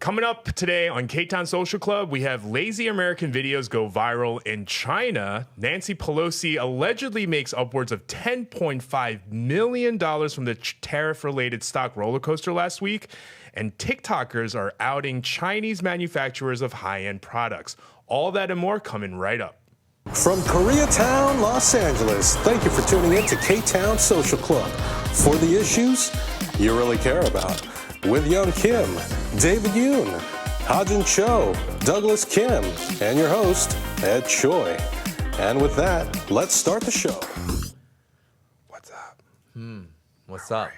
Coming up today on Ktown Social Club, we have lazy American videos go viral in China. Nancy Pelosi allegedly makes upwards of $10.5 million from the tariff-related stock roller coaster last week. And TikTokers are outing Chinese manufacturers of high-end products. All that and more coming right up. From Koreatown, Los Angeles, thank you for tuning in to Ktown Social Club for the issues you really care about. With Young Kim, David Yoon, Hajin Cho, Douglas Kim, and your host, Ed Choi. And with that, let's start the show. What's up? What's up?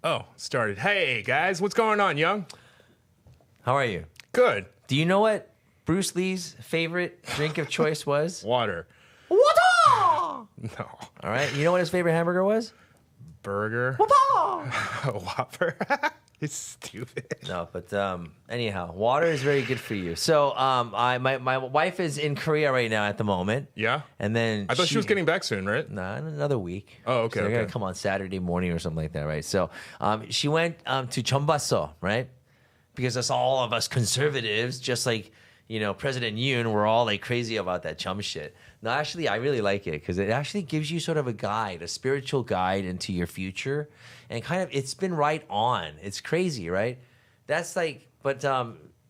Oh, started. Hey, guys, what's going on, Young? How are you? Good. Do you know what Bruce Lee's favorite drink of choice was? Water. Water! No. All right. You know what his favorite hamburger was? Burger. Water! Whopper. It's stupid. No, but anyhow, water is very good for you. So my wife is in Korea right now at the moment. Yeah? And then I thought she was getting back soon, right? Nah, in another week. Oh, okay, So they're okay. gonna come on Saturday morning or something like that, right? So she went to Cheonbaso, right? Because that's all of us conservatives, just like President Yoon, we're all like crazy about that chum shit. No, actually, I really like it because it actually gives you sort of a guide, a spiritual guide into your future, and kind of it's been right on. It's crazy, right? That's like, but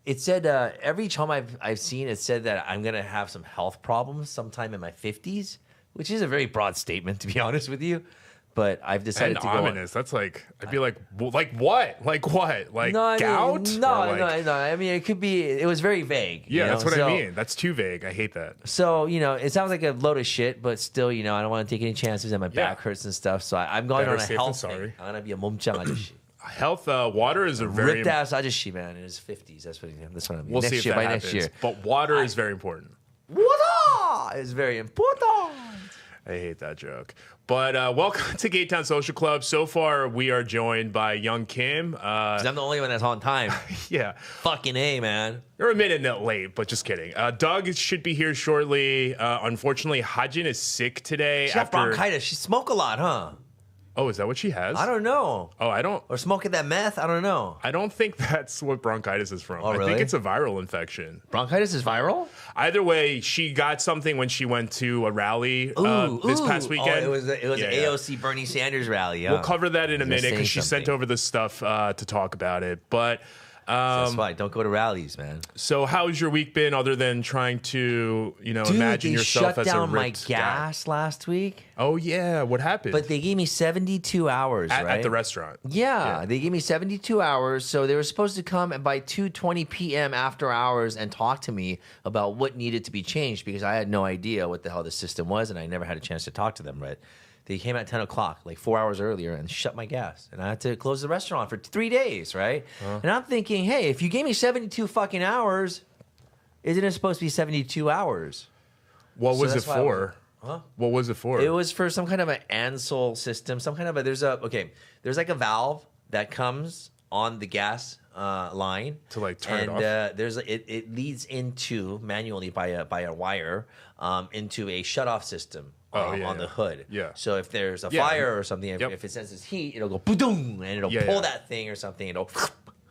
it said every chum I've seen, it said that I'm gonna have some health problems sometime in my 50s, which is a very broad statement, to be honest with you. But I've decided And to go. ominous. That's like, I'd be like what? Like what? Like No, I mean, gout? No, Or like- no. I mean, it could be. It was very vague. Yeah, that's what So- I mean. That's too vague. I hate that. So, it sounds like a load of shit, but still, I don't want to take any chances and my back hurts and stuff. So I'm going Better on a safe than health sorry. thing. I'm going to be a 몸짱 아저씨. Health, water is a very... Ripped ass a저씨, man, in his 50s. That's what I mean. We'll see next if year, that by happens. next year. But water is very important. Water is very important. I hate that joke. But welcome to Ktown Social Club. So far, we are joined by Young Kim. 'Cause I'm the only one that's on time. Yeah. Fucking A, man. You're a minute late, but just kidding. Doug should be here shortly. Unfortunately, Hajin is sick today. She got bronchitis. She smoke a lot, huh? Oh, is that what she has? I don't know. Oh, I don't... Or smoking that meth? I don't know. I don't think that's what bronchitis is from. Oh, I really? think it's a viral infection. Bronchitis is viral? Either way, she got something when she went to a rally this past weekend. Oh, it was Yeah, an yeah. AOC Bernie Sanders rally. Yeah. We'll cover that in a I was minute saying because she sent something. over the stuff to talk about it. But That's why. Don't go to rallies, man. so how's your week been other than trying to, Dude, imagine they yourself shut as a down my ripped guy? gas last week, Oh, yeah. What happened? but they gave me 72 hours, at right? the restaurant. Yeah, they gave me 72 hours. So they were supposed to come by 2:20 p.m. after hours and talk to me about what needed to be changed because I had no idea what the hell the system was and I never had a chance to talk to them, right? They came at 10 o'clock, like 4 hours earlier, and shut my gas. And I had to close the restaurant for 3 days, right? And I'm thinking, hey, if you gave me 72 fucking hours, isn't it supposed to be 72 hours? What So was it that's why I for? Huh? What was it for? It was for some kind of an Ansel system, some kind of there's like a valve that comes on the gas line To, like, turn it and off? it leads into manually by a wire into a shutoff system on the hood. Yeah. So if there's a Yeah. fire or something, Yep. if it senses heat, it'll go boom and it'll Yeah, pull yeah. that thing or something. It'll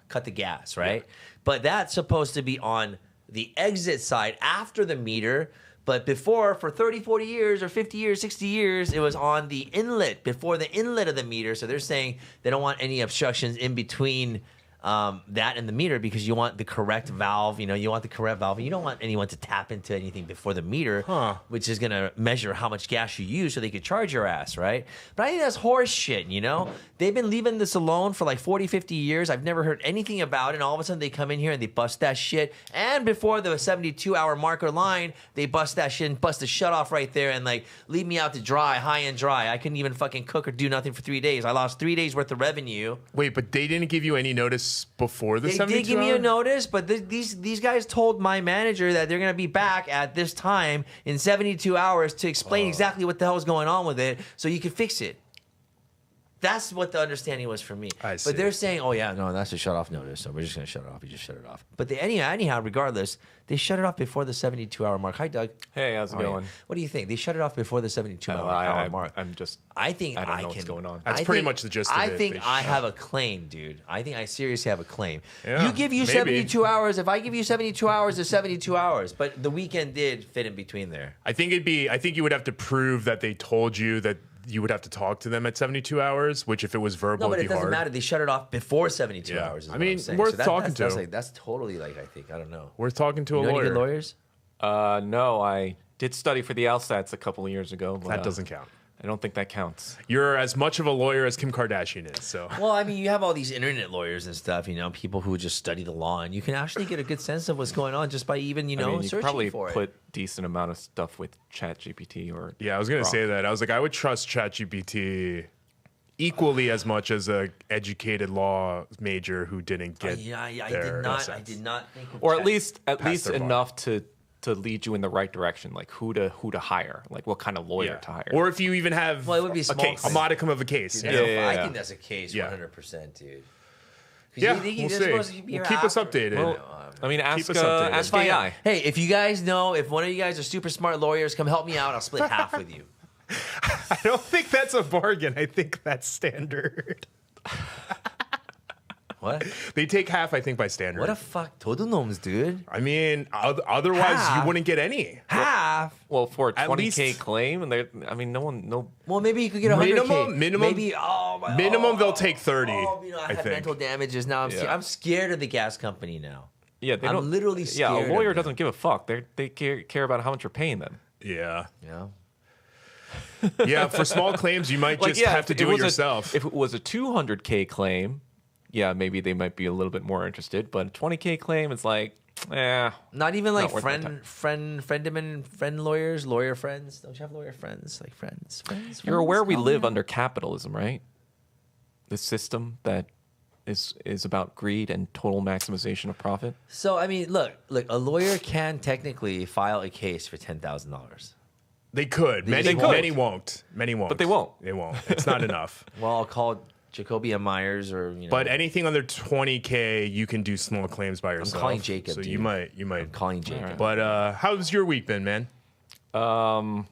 cut the gas, right? But that's supposed to be on the exit side after the meter. But before, for 30, 40 years or 50 years, 60 years, it was on the inlet, before the inlet of the meter. So they're saying they don't want any obstructions in between that and the meter because you want the correct valve. You want the correct valve. You don't want anyone to tap into anything before the meter, which is going to measure how much gas you use so they could charge your ass, right? But I think that's horse shit, They've been leaving this alone for like 40, 50 years. I've never heard anything about it. And all of a sudden they come in here and they bust that shit. And before the 72-hour marker line, they bust that shit and bust the shut off right there and like leave me out to dry, high and dry. I couldn't even fucking cook or do nothing for 3 days. I lost 3 days worth of revenue. Wait, but they didn't give you any notice before the They 72 did give me a hour? notice, but these guys told my manager that they're going to be back at this time in 72 hours to explain exactly what the hell is going on with it so you can fix it. That's what the understanding was for me. I see. But they're saying, oh, yeah, no, that's a shut off notice. So we're just going to shut it off. You just shut it off. But anyhow, regardless, they shut it off before the 72-hour mark. Hi, Doug. Hey, how's it going? Yeah. What do you think? They shut it off before the 72-hour mark. I'm just. I think I don't I know can. what's going on. That's pretty much the gist of I it. think They I shut- have a claim, dude. I think I seriously have a claim. Yeah, you give you maybe. 72 hours. If I give you 72 hours, it's 72 hours. But the weekend did fit in between there. I think you would have to prove that they told you that you would have to talk to them at 72 hours, which if it was verbal, No, but it'd it be doesn't hard. matter. They shut it off before 72 Yeah. hours. Is I what mean, I'm saying. worth So talking that's to. that's totally like, I think. I don't know. Worth talking to a You know lawyer. any good lawyers? No, I did study for the LSATs a couple of years ago. But, That doesn't count. I don't think that counts. You're as much of a lawyer as Kim Kardashian is. So Well, I mean, you have all these internet lawyers and stuff, people who just study the law, and you can actually get a good sense of what's going on just by even, I mean, you could searching probably for put it. decent amount of stuff with ChatGPT or. yeah, I was gonna Grok. say that. I was like, I would trust ChatGPT equally as much as a educated law major who didn't get I their did not. assets. I did not think. Of Or Chat- at least their bar. enough to lead you in the right direction, like who to hire, like what kind of lawyer Yeah. to hire. Or if you even have Well, it would be a small case, a claims. modicum of a case. Dude, Yeah, that's a- Yeah. I think that's a case, Yeah. 100%, dude. 'Cause Yeah, you think we'll they're see. supposed to be We'll here keep us after. updated. Well, I mean, ask us updated. ask Find out. AI. Hey, if you guys know, if one of you guys are super smart lawyers, come help me out. I'll split half with you. I don't think that's a bargain. I think that's standard. What? They take half, I think, by standard. What a fuck total gnomes, dude. I mean, otherwise Half? you wouldn't get any. Half. Well, for a At 20K least- claim, and no. Well, maybe you could get 100K. Minimum- Maybe. Oh my. Minimum, oh, they'll take 30. Oh, I I have think. mental damages now. I'm scared of the gas company now. Yeah, they I'm don't. literally Yeah, scared a lawyer of them. doesn't give a fuck. They care about how much you're paying them. Yeah, Yeah. yeah. For small claims, you might just have to if do it was yourself. If it was a 200K claim, yeah, maybe they might be a little bit more interested. But a 20K claim, it's like, Not even like Not worth my time. friend lawyers, lawyer friends. Don't you have lawyer friends? Like friends. You're aware we Oh, live yeah. under capitalism, right? This system that is about greed and total maximization of profit. So I mean, look, a lawyer can technically file a case for $10,000. They could. Many, just won't. many won't. Many won't. But they won't. They won't. It's not enough. Well, I'll call Jacoby and Myers or But anything under 20K, you can do small claims by yourself. calling Jacob, So dude. you might. I'm calling Jacob. But how's your week been, man? How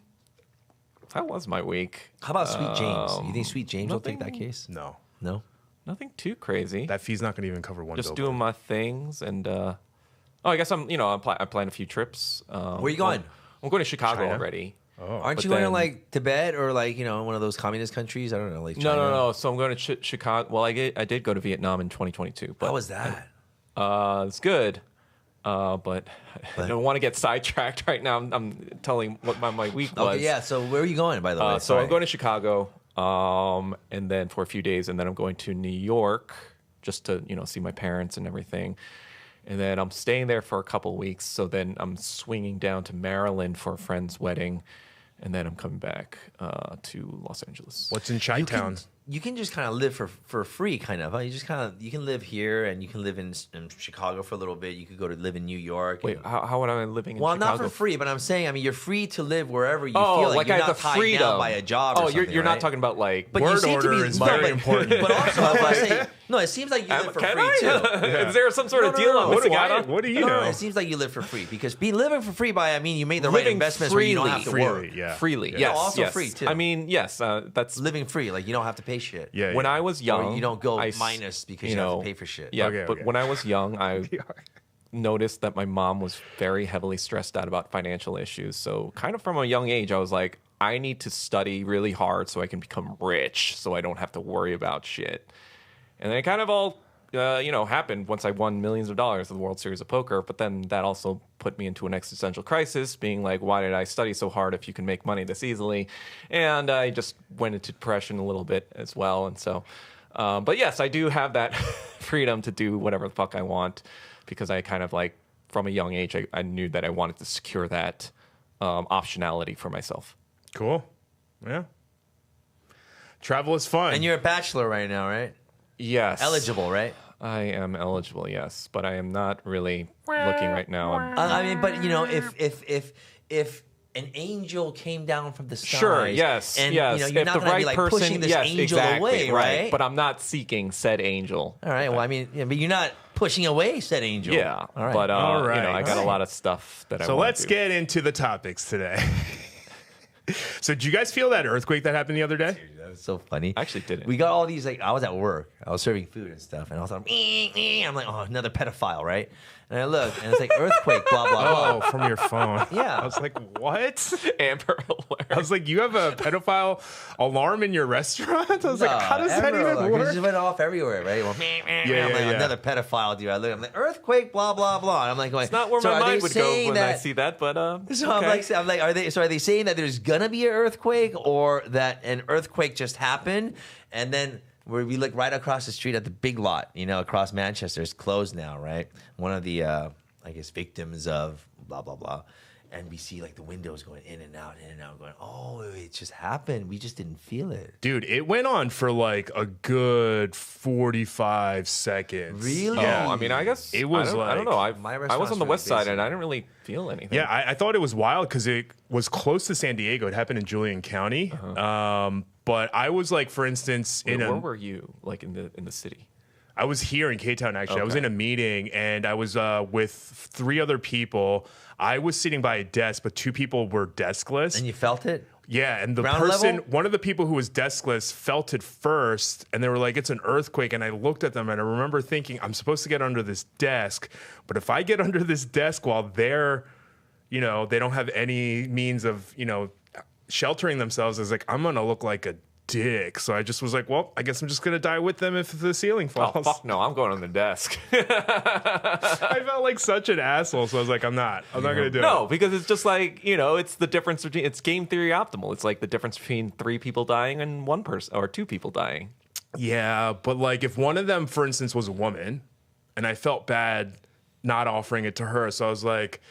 was my week? How about Sweet James? You think Sweet James will take that nothing- case? No, No. Nothing too crazy. that fee's not going to even cover one. Just billboard. doing my things, and I guess I'm planning a few trips. Where you going? I'm going to Chicago China? already. Aren't But you going to then- like Tibet or like one of those communist countries? I don't know, like China. No. So I'm going to Chicago. Well, I did go to Vietnam in 2022. But How was that? it's good. But I don't want to get sidetracked right now. I'm telling what my week was. Okay, yeah. So where are you going, by the way? So I'm going to Chicago, and then for a few days, and then I'm going to New York just to see my parents and everything. And then I'm staying there for a couple of weeks. So then I'm swinging down to Maryland for a friend's wedding, and then I'm coming back to Los Angeles. What's in Chi-Town? You can just kind of live for free, kind of. Huh? You can live here and you can live in Chicago for a little bit. You could go to live in New York. Wait, and- how would I be living in well, Chicago? not for free, but I'm saying, I mean, you're free to live wherever you Oh, feel like. like You're I not have the tied freedom down by a job. Oh, or you're something, not right? talking about like. But Word you seem to order be is no, very but- important. But also, I was gonna say, no, it seems like you live for Can free I? too. Is there some sort of No, no, deal no, I'm no. missing out on? What do you No, know? no, it seems like you live for free because living for free by I mean you made the right Living investments where you don't have to freely, work. yeah. Freely, Yeah. yes. No, also yes. free, too. I mean, yes. That's Living free, like you don't have to pay shit. Yeah. when yeah. I was young. Or you don't go I s- minus because you have to pay for shit. Yeah, Okay, but okay. when I was young, I noticed that my mom was very heavily stressed out about financial issues. So, kind of from a young age, I was like, I need to study really hard so I can become rich, so I don't have to worry about shit. And then it kind of all, happened once I won millions of dollars at the World Series of Poker. But then that also put me into an existential crisis, being like, why did I study so hard if you can make money this easily? And I just went into depression a little bit as well. And so, but yes, I do have that freedom to do whatever the fuck I want because I kind of like, from a young age, I knew that I wanted to secure that optionality for myself. Cool. Yeah. Travel is fun. And you're a bachelor right now, right? Yes. Eligible, right? I am eligible, yes, but I am not really looking right now. I mean, but if an angel came down from the skies. Sure, yes, and yes. you're if not the going to be right like person, pushing this yes, angel exactly, away, right? But I'm not seeking said angel. All right. Well, I mean, but you're not pushing away said angel. Yeah, All right. but All right. I got a lot of stuff that I. So wanna let's do. get into the topics today. So did you guys feel that earthquake that happened the other day? That was so funny. I actually didn't. We got all these, like, I was at work. I was serving food and stuff. And I was like, I'm like, oh, another pedophile, right? And I look, and it's like, earthquake, blah, blah, blah. Oh, from your phone. Yeah. I was like, what? Amber Alert. I was like, you have a pedophile alarm in your restaurant? I was like, how does that even It work? just went off everywhere, right? Well, I'm yeah, like, yeah. another pedophile, dude. I look, I'm like, earthquake, blah, blah, blah. And I'm like, going, It's not where so my are they mind would go saying when I that- see that, but So okay. I'm like, are they saying that there's gonna be an earthquake, or that an earthquake just happened, and then where we look right across the street at the Big Lot, across Manchester, it's closed now, right? One of the I guess victims of blah blah blah, and we see like the windows going in and out, going, oh, it just happened. We just didn't feel it. Dude, it went on for like a good 45 seconds. Really? Yeah. Oh, I mean, I guess It was I don't like- know. My I was restaurant's on the really west side, busy. and I didn't really feel anything. Yeah, I thought it was wild because it was close to San Diego. It happened in Julian County. But I was like, for instance, Where were you? Like in the city? I was here in Ktown, actually. I was Okay. in a meeting, and I was with 3 other people. I was sitting by a desk, but 2 people were deskless. And you felt it? Yeah, and the Ground person, level? one of the people who was deskless felt it first, and they were like, it's an earthquake. And I looked at them, and I remember thinking, I'm supposed to get under this desk, but if I get under this desk while they're, they don't have any means of, sheltering themselves, I was like, I'm going to look like a dick. So I just was like, well, I guess I'm just going to die with them if the ceiling falls. Oh fuck no! I'm going on the desk. I felt like such an asshole, so I was like, I'm not going to do No, it. because it's just like it's the difference between it's game theory optimal. It's like the difference between 3 people dying and 1 person or 2 people dying. Yeah, but like if one of them, for instance, was a woman, and I felt bad not offering it to her, so I was like,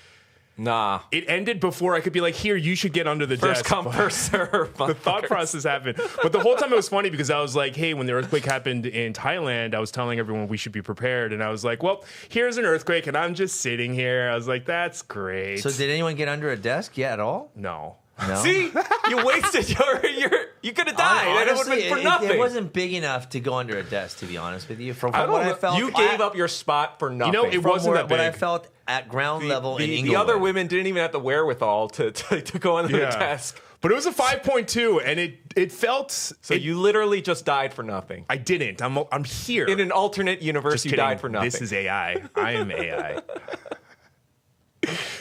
Nah. it ended before I could be like, here, you should get under the First desk. come, But first serve. the thought process happened. But the whole time it was funny because I was like, hey, when the earthquake happened in Thailand, I was telling everyone we should be prepared. And I was like, well, here's an earthquake, and I'm just sitting here. I was like, that's great. So did anyone get under a desk yet at all? No. No. See, you wasted you could have died, and it would have been for nothing. It wasn't big enough to go under a desk, to be honest with you. From I don't what I know. felt, You gave up your spot for nothing. it from wasn't that what I big. felt at ground level in the Inglewood. other women didn't even have the wherewithal to go under the Yeah. desk. But it was a 5.2, and it felt. So you literally just died for nothing. I didn't. I'm here. In an alternate universe, Just you kidding. died for nothing. This is AI. I am AI.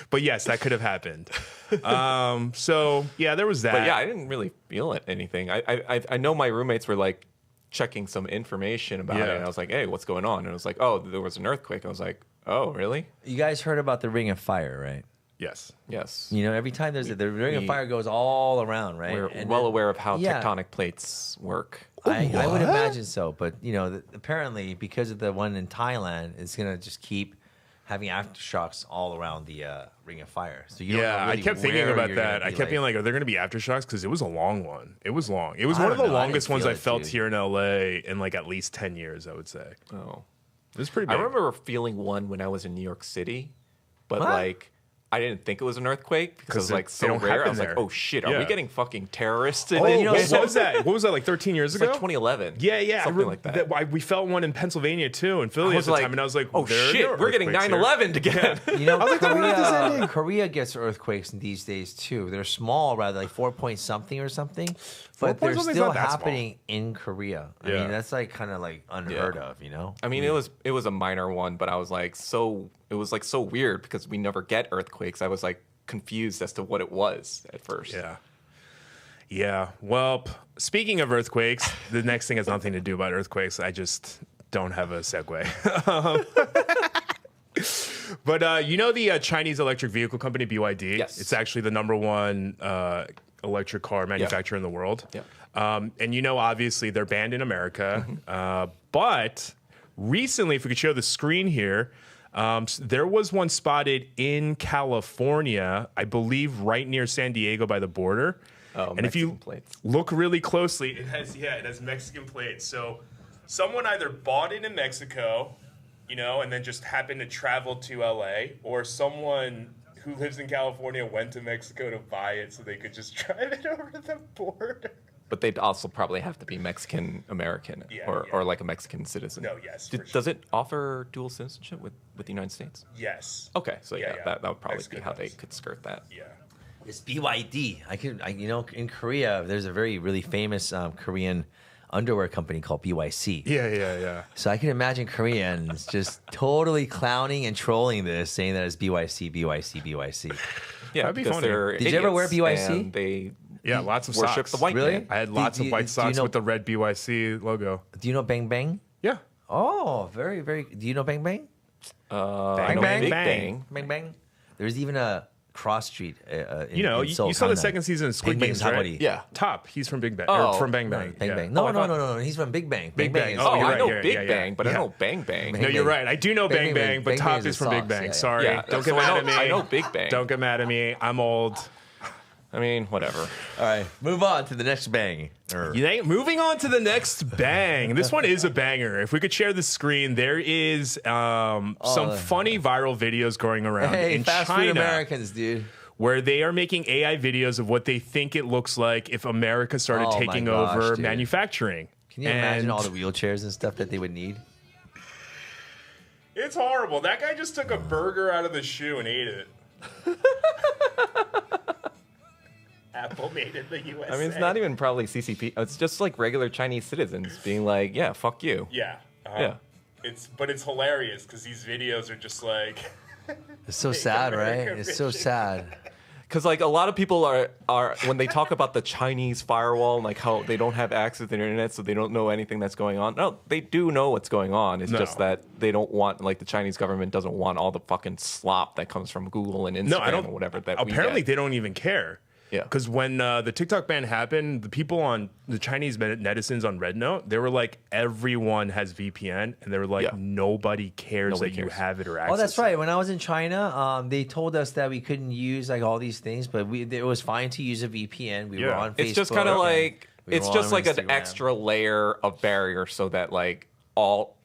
But yes, that could have happened. So yeah, there was that. But yeah, I didn't really feel anything. I know my roommates were like checking some information about Yeah. it, and I was like, hey, what's going on? And it was like, oh, there was an earthquake. I was like, oh, really? You guys heard about the Ring of Fire, right? Yes. Yes. Every time the Ring of Fire goes all around, right? We're And well then- aware of how yeah. tectonic plates work. I would imagine so, but apparently because of the one in Thailand, it's gonna just keep having aftershocks all around the Ring of Fire. So you don't know Yeah, really I kept thinking where about you're gonna that. I be, kept being like, are there going to be aftershocks? Because it was a long one. It was long. It was I one of the don't know. I longest didn't ones feel I it, felt dude. here in LA in like at least 10 years, I would say. Oh. It was pretty I big. remember feeling one when I was in New York City, but What? like I didn't think it was an earthquake because it was like they so don't rare. I happen was like, there. oh shit, are Yeah. we getting fucking terrorists? Oh, in what this? was that? What was that, like 13 years It's ago? like 2011. Yeah, yeah. Something like that. We felt one in Pennsylvania too, in Philly I at was the like, time, and I was like, oh there are shit, no we're getting earthquakes here. 9/11 again. Korea gets earthquakes these days too. They're small, rather like 4 point something or something, but 4 they're something's still not that small. happening in Korea. I Yeah. mean, that's like kind of like unheard Yeah. of, you know? I mean, it was a minor one, but I was like it was like so weird because we never get earthquakes. I was like confused as to what it was at first. Yeah. Yeah. Well, speaking of earthquakes, the next thing has nothing to do about earthquakes. I just don't have a segue. But you know the Chinese electric vehicle company, BYD? Yes. It's actually the number one electric car manufacturer in the world. Yeah. And you know, obviously, they're banned in America. But recently, if we could show the screen here, there was one spotted in California, I believe right near San Diego by the border. Oh, and if you Mexican plates. look really closely, it has Mexican plates. So someone either bought it in Mexico, and then just happened to travel to LA, or someone who lives in California went to Mexico to buy it so they could just drive it over the border. But they'd also probably have to be Mexican American or like a Mexican citizen. No, yes. Does it offer dual citizenship with the United States? Yes. Okay, so that would probably Mexico be how they does. could skirt that. Yeah. It's BYD. In Korea, there's a really famous Korean underwear company called BYC. Yeah. So I can imagine Koreans just totally clowning and trolling this, saying that it's BYC. Yeah, That'd be because funny. they're Did you ever wear idiots BYC? and they Lots of worship socks. the white Really? man. I had lots of white socks know- with the red BYC logo. Do you know Bang Bang? Yeah. Oh, very, very. Do you know Bang Bang? I know Bang, Big bang. Bang. Bang Bang. There's even a cross street. You saw the second season of Squid Bang Games, Bang's right? Hagwari. Yeah. Top. He's from Big Bang. Oh. Or from Bang No, Bang. Bang yeah. Bang. No, I thought- no. He's from Big Bang. Big Bang. Oh, you're I right. know Yeah, Big yeah, Bang, but I yeah. don't know Bang Bang. Bang No, you're Bang. right. I do know Bang Bang Bang. Bang, but Bang Top Bang is is from the Big sauce. Bang. Yeah. Sorry. Yeah, Don't so get mad at me. I know Big Bang. Don't get mad at me. I'm old. I mean, whatever. All right, move on to the next bang. Moving on to the next bang. This one is a banger. If we could share the screen, there is some funny viral videos going around Hey, in fast food China Americans, dude. where they are making AI videos of what they think it looks like if America started Oh my taking gosh, over dude. manufacturing. Can you imagine And all the wheelchairs and stuff that they would need? It's horrible. That guy just took a burger out of the shoe and ate it. Apple made in the USA. I mean, it's not even probably CCP. It's just like regular Chinese citizens being like, yeah, fuck you. Yeah. Yeah. It's hilarious because these videos are just like. It's so sad, right? America It's so bitches. sad. Because like a lot of people are when they talk about the Chinese firewall and like how they don't have access to the internet, so they don't know anything that's going on. No, they do know what's going on. It's No. just that they don't want, like, the Chinese government doesn't want all the fucking slop that comes from Google and Instagram or whatever. That Apparently, we get. they don't even care. Yeah. Because when the TikTok ban happened, the people on the Chinese netizens on Red Note, they were like, everyone has VPN, and they were like, Yeah. nobody cares Nobody that you cares. have it or access. Oh, that's it. right. When I was in China, they told us that we couldn't use like all these things, but it was fine to use a VPN. We were Yeah. on Facebook. It's just kind of like We it's were just on like an Instagram. extra layer of barrier so that like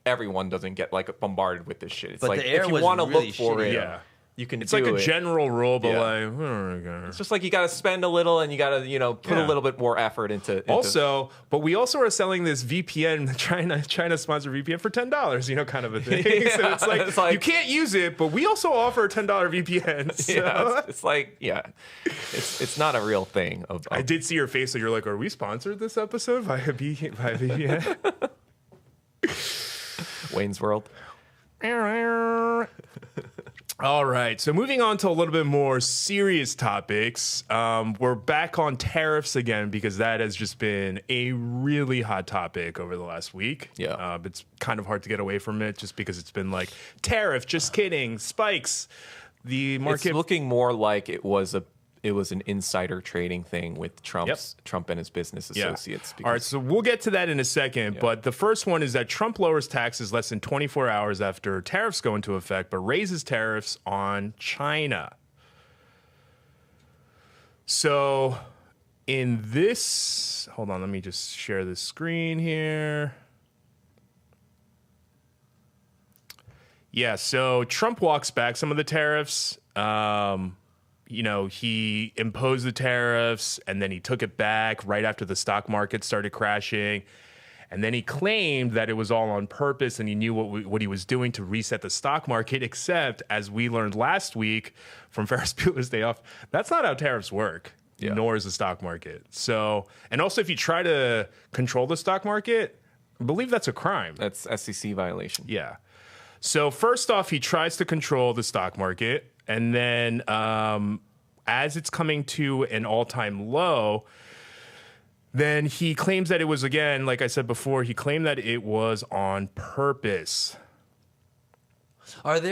everyone doesn't get like bombarded with this shit. It's But like the air if you was want to really look for shitty. it, Yeah. you can. It's do like a it. general rule, but Yeah. like, oh my God. It's just like you got to spend a little and you got to put Yeah. a little bit more effort into. Also, but we also are selling this VPN, China sponsored VPN for $10, kind of a thing. So Yeah, it's like you can't use it, but we also offer a $10 VPN. So. Yeah, it's like it's not a real thing. I did see your face, so you're like, are we sponsored this episode by VPN? Wayne's World. All right, so moving on to a little bit more serious topics. We're back on tariffs again because that has just been a really hot topic over the last week. Yeah. It's kind of hard to get away from it just because it's been like, tariff, just kidding, spikes. The market. It's looking more like it was an insider trading thing with Trump and his business Yeah. associates. All right, so we'll get to that in a second. But the first one is that Trump lowers taxes less than 24 hours after tariffs go into effect, but raises tariffs on China. So in this, hold on, let me just share the screen here. Yeah, so Trump walks back some of the tariffs. He imposed the tariffs and then he took it back right after the stock market started crashing. And then he claimed that it was all on purpose and he knew what he was doing to reset the stock market, except as we learned last week from Ferris Bueller's Day Off, that's not how tariffs work, nor is the stock market. So, and also if you try to control the stock market, I believe that's a crime. That's SEC violation. Yeah. So first off, he tries to control the stock market. And then as it's coming to an all-time low, then he claims that it was, again, like I said before, he claimed that it was on purpose. Are we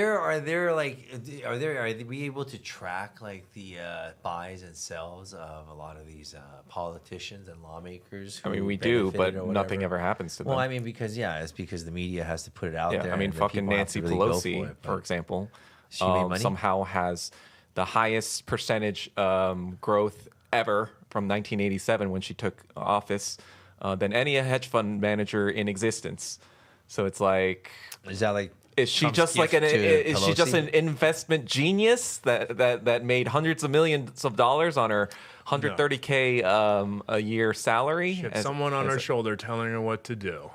able to track like the buys and sells of a lot of these politicians and lawmakers? I mean, who we do, but benefited or nothing whatever? ever happens to them. Well, I mean, it's because the media has to put it out there. I mean, and then fucking people have Nancy to really go Pelosi, for it, for but example, she made money? somehow has the highest percentage growth ever from 1987 when she took office than any hedge fund manager in existence. So it's like, Is that like Is she Trump's just like gift to is she just Pelosi? an investment genius that made hundreds of millions of dollars on her 130K a year salary? Get someone on her shoulder telling her what to do.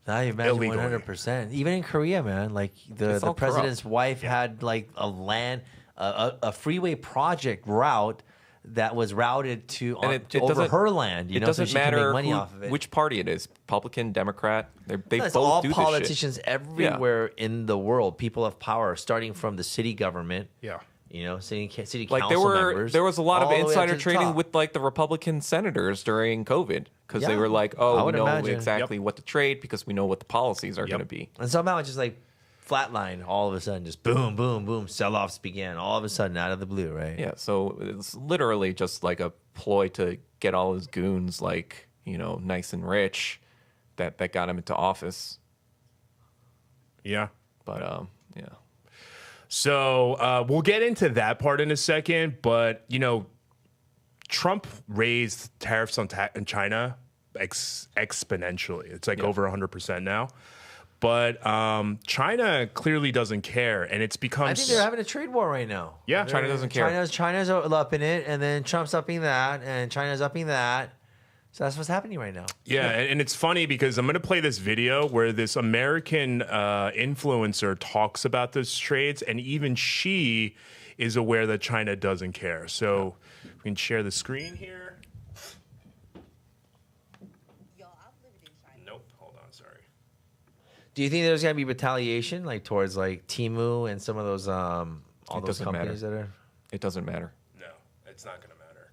Now you imagine Illegally. 100%. Even in Korea, man, like the all president's wife had like a freeway project route that was routed to over doesn't- her land. You It know, so doesn't she can matter make money off of it. which party it is, Republican, Democrat. They It's both all do politicians this shit. everywhere in the world. People of power, starting from the city government. Yeah. You know, city council Like members. there was a lot of all the way up insider to the trading top. with like the Republican senators during COVID because they Yeah, were like, I oh, we would know imagine. exactly what to trade because we know what the policies are Yep. going to be. And somehow it just like flatline all of a sudden, just boom, boom, boom. Sell-offs began all of a sudden out of the blue, right? Yeah, so it's literally just like a ploy to get all his goons like, nice and rich that got him into office. Yeah. But yeah. So we'll get into that part in a second, but Trump raised tariffs on China exponentially. It's like over 100% now. But China clearly doesn't care, and it's become. I think they're having a trade war right now. Yeah, China doesn't care. China's upping it, and then Trump's upping that, and China's upping that. So that's what's happening right now. Yeah, and it's funny because I'm going to play this video where this American influencer talks about those trades, and even she is aware that China doesn't care. So we can share the screen here. Nope, hold on, sorry. Do you think there's gonna be retaliation, like towards like Temu and some of those all those doesn't companies matter. that are? It doesn't matter. No, it's not going to matter.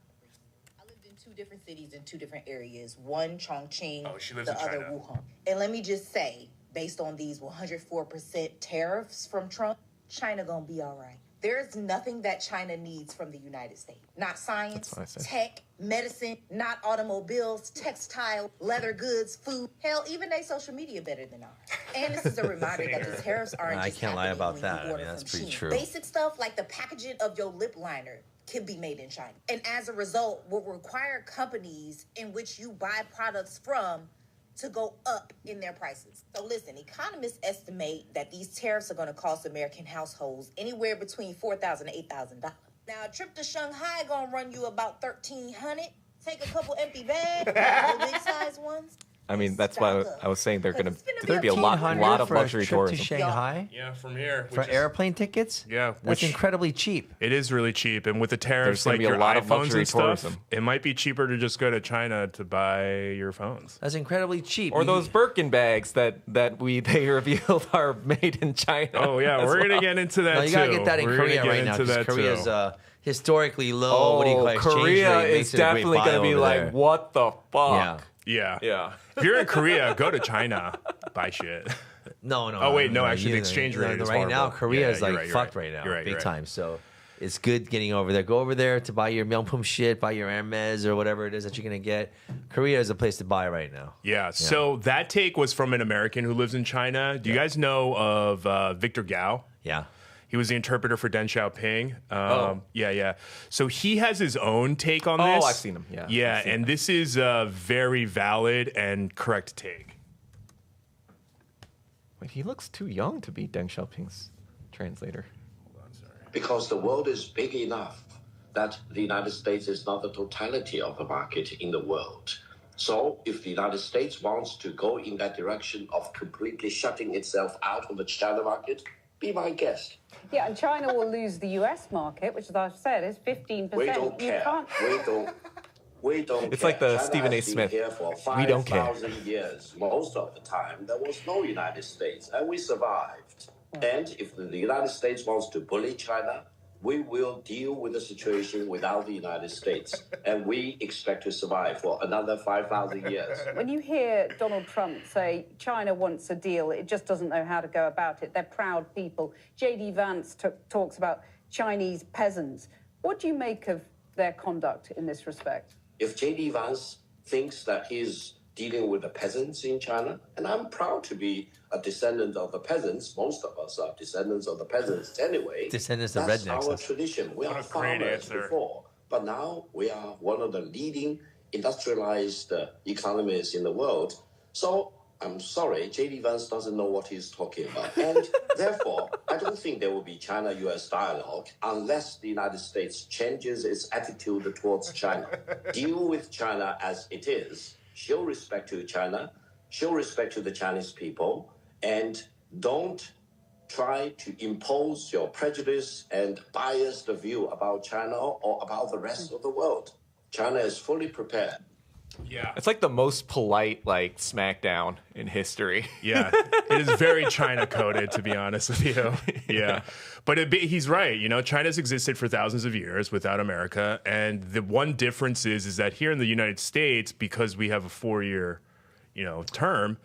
I lived in two different cities in two different areas. One Chongqing, Oh, she lives the in other China. Wuhan. And let me just say, based on these 104% tariffs from Trump, China gonna be all right. There's nothing that China needs from the United States. Not science, That's what I said. tech, medicine, not automobiles, textile, leather goods, food. Hell, even they social media better than ours. And this is a reminder that the tariffs aren't I just can't lie happening about when that. you I order mean, that's from pretty China. true. Basic stuff like the packaging of your lip liner can be made in China. And as a result, will require companies in which you buy products from to go up in their prices. So listen, economists estimate that these tariffs are going to cost American households anywhere between $4,000 to $8,000. Now, a trip to Shanghai going to run you about $1,300. Take a couple empty bags, the big size ones. I mean, that's why I was saying there's going to be a $1,500 lot of for a luxury trip to tourism. Shanghai Yeah, from here. for airplane tickets. Yeah, that's which- incredibly cheap. It is really cheap, and with the tariffs, gonna like be a your lot of iPhones luxury and stuff, tourism. it might be cheaper to just go to China to buy your phones. That's incredibly cheap. Or those Birkin bags that they revealed are made in China. Oh yeah, as we're gonna well. get into that No, too. you gotta get that in We're gonna Korea get right now into because that Korea's too. historically low. Oh, What do you call it? Exchange Korea rate is makes it a great definitely buy going to be over like, there. what the fuck? Yeah. Yeah. Yeah. If you're in Korea, go to China, buy shit. No. Oh, wait, no, actually, the exchange rate is right now. horrible. Korea Yeah, is you're like right, you're fucked right. right now, You're right, big you're right. time. So it's good getting over there. Go over there to buy your Myeongpum shit, buy your Hermes or whatever it is that you're gonna get. Korea is a place to buy right now. Yeah. So that take was from an American who lives in China. Do you guys know of Victor Gao? Yeah. He was the interpreter for Deng Xiaoping. Oh. Yeah. So he has his own take on Oh, this. I've seen him, yeah. Yeah, I've seen and this is a very valid and correct take. Wait, he looks too young to be Deng Xiaoping's translator. Because the world is big enough that the United States is not the totality of the market in the world. So if the United States wants to go in that direction of completely shutting itself out of the China market, be my guest. Yeah, and China will lose the US market, which, as I've said, is 15%. We don't You care. can't. We don't It's care. like the China Stephen A. has been Smith. here for We don't care. 5,000 years. Most of the time, there was no United States, and we survived. And if the United States wants to bully China, we will deal with the situation without the United States. And we expect to survive for another 5,000 years. When you hear Donald Trump say China wants a deal, it just doesn't know how to go about it. They're proud people. J.D. Vance talks about Chinese peasants. What do you make of their conduct in this respect? If J.D. Vance thinks that he's dealing with the peasants in China, and I'm proud to be a descendant of the peasants. Most of us are descendants of the peasants anyway. Descendants of That's rednecks. our tradition. We What are a great farmers answer. before, but now we are one of the leading industrialized economies in the world. So I'm sorry, J.D. Vance doesn't know what he's talking about. And therefore, I don't think there will be China-U.S. dialogue unless the United States changes its attitude towards China. Deal with China as it is. Show respect to China. Show respect to the Chinese people. And don't try to impose your prejudice and biased view about China or about the rest of the world. China is fully prepared. Yeah. It's like the most polite like smackdown in history. Yeah, it is very China coded, to be honest with you. Yeah, but he's right. You know, China's existed for thousands of years without America, and the one difference is that here in the United States, because we have a 4-year, term,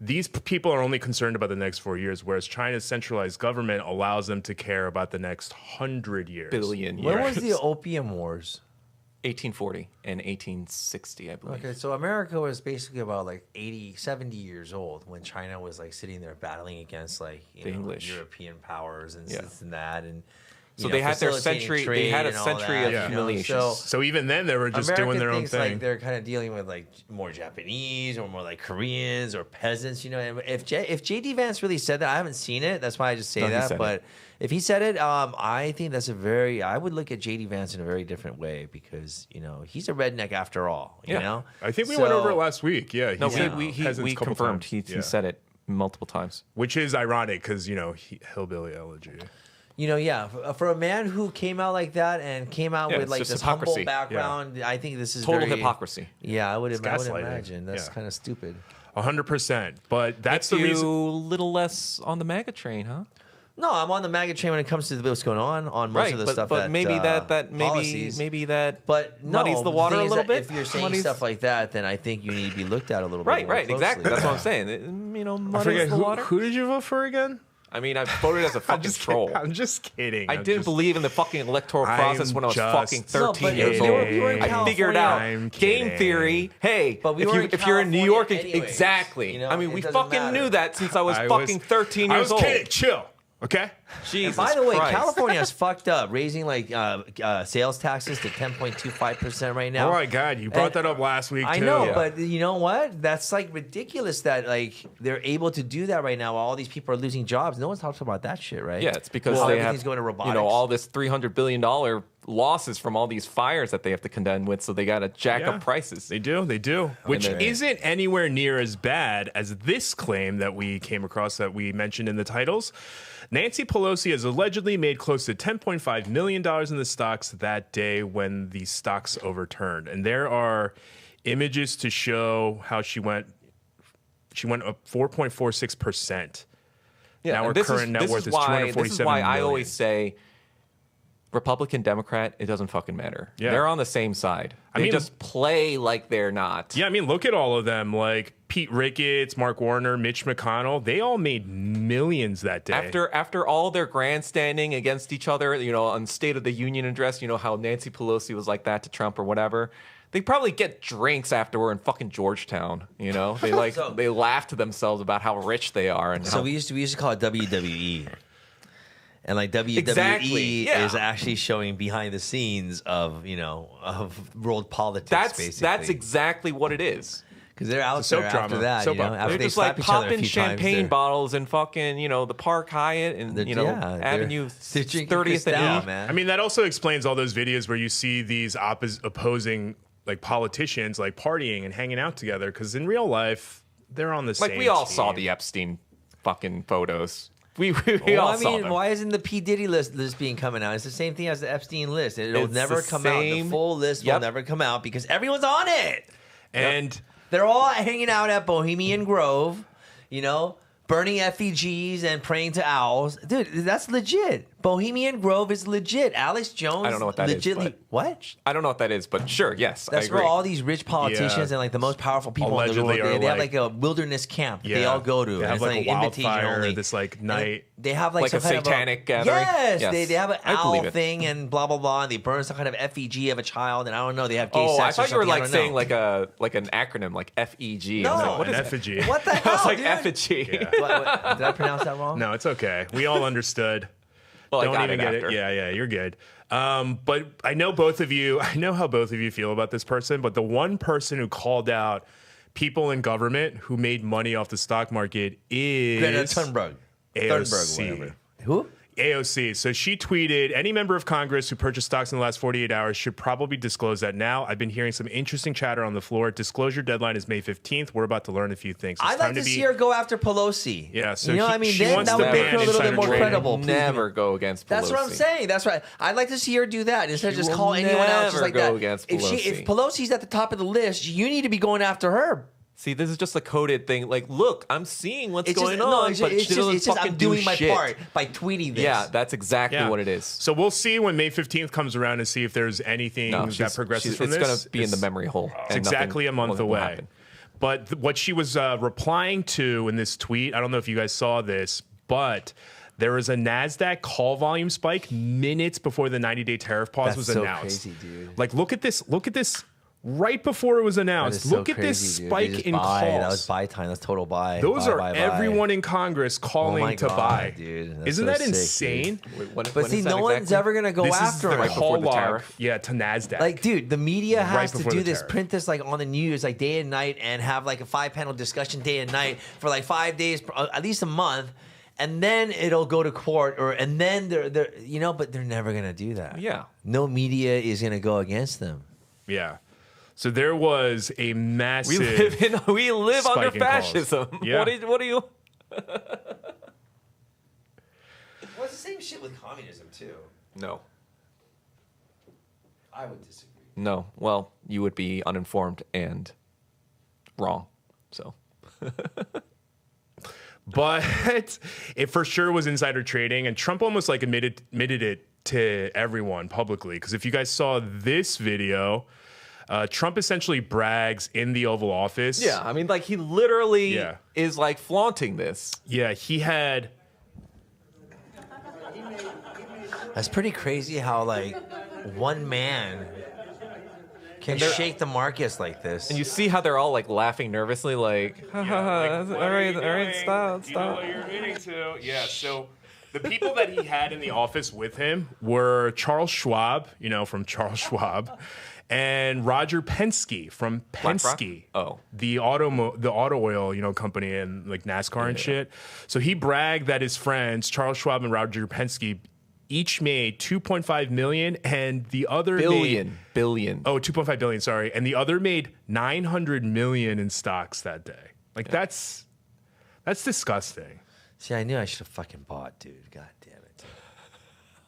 these people are only concerned about the next 4 years, whereas China's centralized government allows them to care about the next 100 years. Billion years. When was the Opium Wars? 1840 and 1860, I believe. Okay, so America was basically about like 80, 70 years old when China was like sitting there battling against like the English European powers and this and that, and so they had their century. They had a century of humiliation. So even then, they were just America doing their own thinks thing. Like they're kind of dealing with like more Japanese or more like Koreans or peasants. And if J.D. Vance really said that, I haven't seen it. That's why I just say that. But if he said it, I think that's I would look at J.D. Vance in a very different way because he's a redneck after all. You know. I think we went over it last week. Yeah. No, we confirmed. He said it multiple times, which is ironic because hillbilly elegy. For a man who came out like that and came out with like this humble background, I think this is total hypocrisy. Yeah, I would imagine that's kind of stupid. 100%, but that's the reason. A little less on the MAGA train, huh? No, I'm on the MAGA train when it comes to what's going on most of the stuff. But maybe maybe that muddies the water a little bit. If you're saying stuff like that, then I think you need to be looked at a little bit more closely. Exactly. That's what I'm saying. Muddies the water. Who did you vote for again? I mean, I voted as a fucking troll. I'm just kidding. I didn't believe in the fucking electoral process when I was fucking 13 years old. I figured out game theory. Hey, but if you're in New York, exactly. I mean, we fucking knew that since I was fucking 13 years old. I was kidding. Chill. Okay. Jesus and by the way, California is fucked up, raising like sales taxes to 10.25% right now. Oh my God, you brought that up last week too. I know, but you know what? That's like ridiculous that like they're able to do that right now while all these people are losing jobs. No one's talking about that shit, right? Yeah, it's because they have going to robotics. All this $300 billion losses from all these fires that they have to contend with, so they got to jack up prices. They do, which isn't anywhere near as bad as this claim that we came across that we mentioned in the titles. Nancy Pelosi has allegedly made close to $10.5 million in the stocks that day when the stocks overturned. And there are images to show how she went up 4.46%. Yeah, now her current net worth is $247 million. This is why I always say Republican, Democrat, it doesn't fucking matter. Yeah. They're on the same side. They just play like they're not. Yeah, I mean, look at all of them. Like Pete Ricketts, Mark Warner, Mitch McConnell. They all made millions that day. After all their grandstanding against each other, on State of the Union address, how Nancy Pelosi was like that to Trump or whatever. They probably get drinks afterward in fucking Georgetown. They they laugh to themselves about how rich they are. And we used to call it WWE. And like WWE is actually showing behind the scenes of world politics. Basically, that's exactly what it is. Because they're out there after that. After they're just like popping champagne bottles in fucking the Park Hyatt and Avenue 30th and E. Man. I mean, that also explains all those videos where you see these opposing like politicians like partying and hanging out together. Because in real life, they're on the same. Like we all saw the Epstein fucking photos. We all saw them. Why isn't the P. Diddy list being coming out? It's the same thing as the Epstein list. It'll never come out. The full list will never come out because everyone's on it. And they're all hanging out at Bohemian Grove, burning effigies and praying to owls. Dude, that's legit. Bohemian Grove is legit. Alex Jones. I don't know what that is. What? I don't know what that is, but sure, yes. That's where all these rich politicians and like the most powerful people in the world. They have like a wilderness camp they all go to. They have like a wildfire this like night. They have like a satanic gathering. Yes, they have an owl thing and blah blah blah. And they burn some kind of effigy of a child. And I don't know. They have gay sex. I thought you were like saying like an acronym like FEG. No, what is effigy? What the hell? I was like effigy. Did I pronounce that wrong? No, it's okay. We all understood. Well, don't even get it. Yeah, you're good. But I know both of you. I know how both of you feel about this person. But the one person who called out people in government who made money off the stock market is Greta Thunberg. AOC. Whatever. Who? AOC. So she tweeted, any member of Congress who purchased stocks in the last 48 hours should probably disclose that now. I've been hearing some interesting chatter on the floor. Disclosure deadline is May 15th. We're about to learn a few things. I'd like to see her go after Pelosi. Yeah, so you know what I mean? she Then wants that to would make ban her a little bit insider more trading. credible. Never go against Pelosi. That's what I'm saying. That's right. I'd like to see her do that instead of just will call anyone else just never like go that. against If Pelosi. Pelosi's at the top of the list, you need to be going after her. See, this is just a coded thing. Like, look, I'm seeing what's It's going just, on, no, it's but just, she doesn't it's just fucking I'm do doing my shit. part by tweeting this. Yeah, that's exactly Yeah. what it is. So we'll see when May 15th comes around and see if there's anything that progresses from it's this. going to be in the memory hole. It's exactly a month away. But what she was replying to in this tweet, I don't know if you guys saw this, but there was a NASDAQ call volume spike minutes before the 90-day tariff pause That's was so announced. crazy, dude. Like, look at this. Look at this. Right before it was announced, look at this spike in calls. That was buy time. That's total buy. Those buy, are buy, buy. everyone in Congress calling Oh my to God, buy. dude. That's Isn't so that sick, insane? But see, no one's ever gonna go This after is the him. call the log, tariff. yeah, to NASDAQ. Like, dude, the media has to before do the this, tariff. print this like on the news, like day and night, and have like a 5-panel discussion day and night for like 5 days, at least a month, and then it'll go to court, and then they're you know, but they're never gonna do that. Yeah. No media is gonna go against them. Yeah. So there was a massive. We live under spike in calls. fascism. Yeah. Well, What do you? it's the same shit with communism too. No. I would disagree. No. Well, you would be uninformed and wrong. So. But it for sure was insider trading, and Trump almost like admitted it to everyone publicly. Because if you guys saw this video, Trump essentially brags in the Oval Office. Yeah, I mean, like he literally Yeah. is like flaunting this. Yeah, he had. That's pretty crazy how like one man can shake the markets like this. And you see how they're all like laughing nervously, like, all right, stop. You know what you're admitting to. Yeah, so the people that he had in the office with him were Charles Schwab, you know, from Charles Schwab, and Roger Penske from Penske. Oh. The auto oil, you know, company and like NASCAR and shit. So he bragged that his friends, Charles Schwab and Roger Penske, each made 2.5 million, and the other Billion. 2.5 billion, sorry. And the other made 900 million in stocks that day. Like that's disgusting. See, I knew I should have fucking bought, dude. God damn it.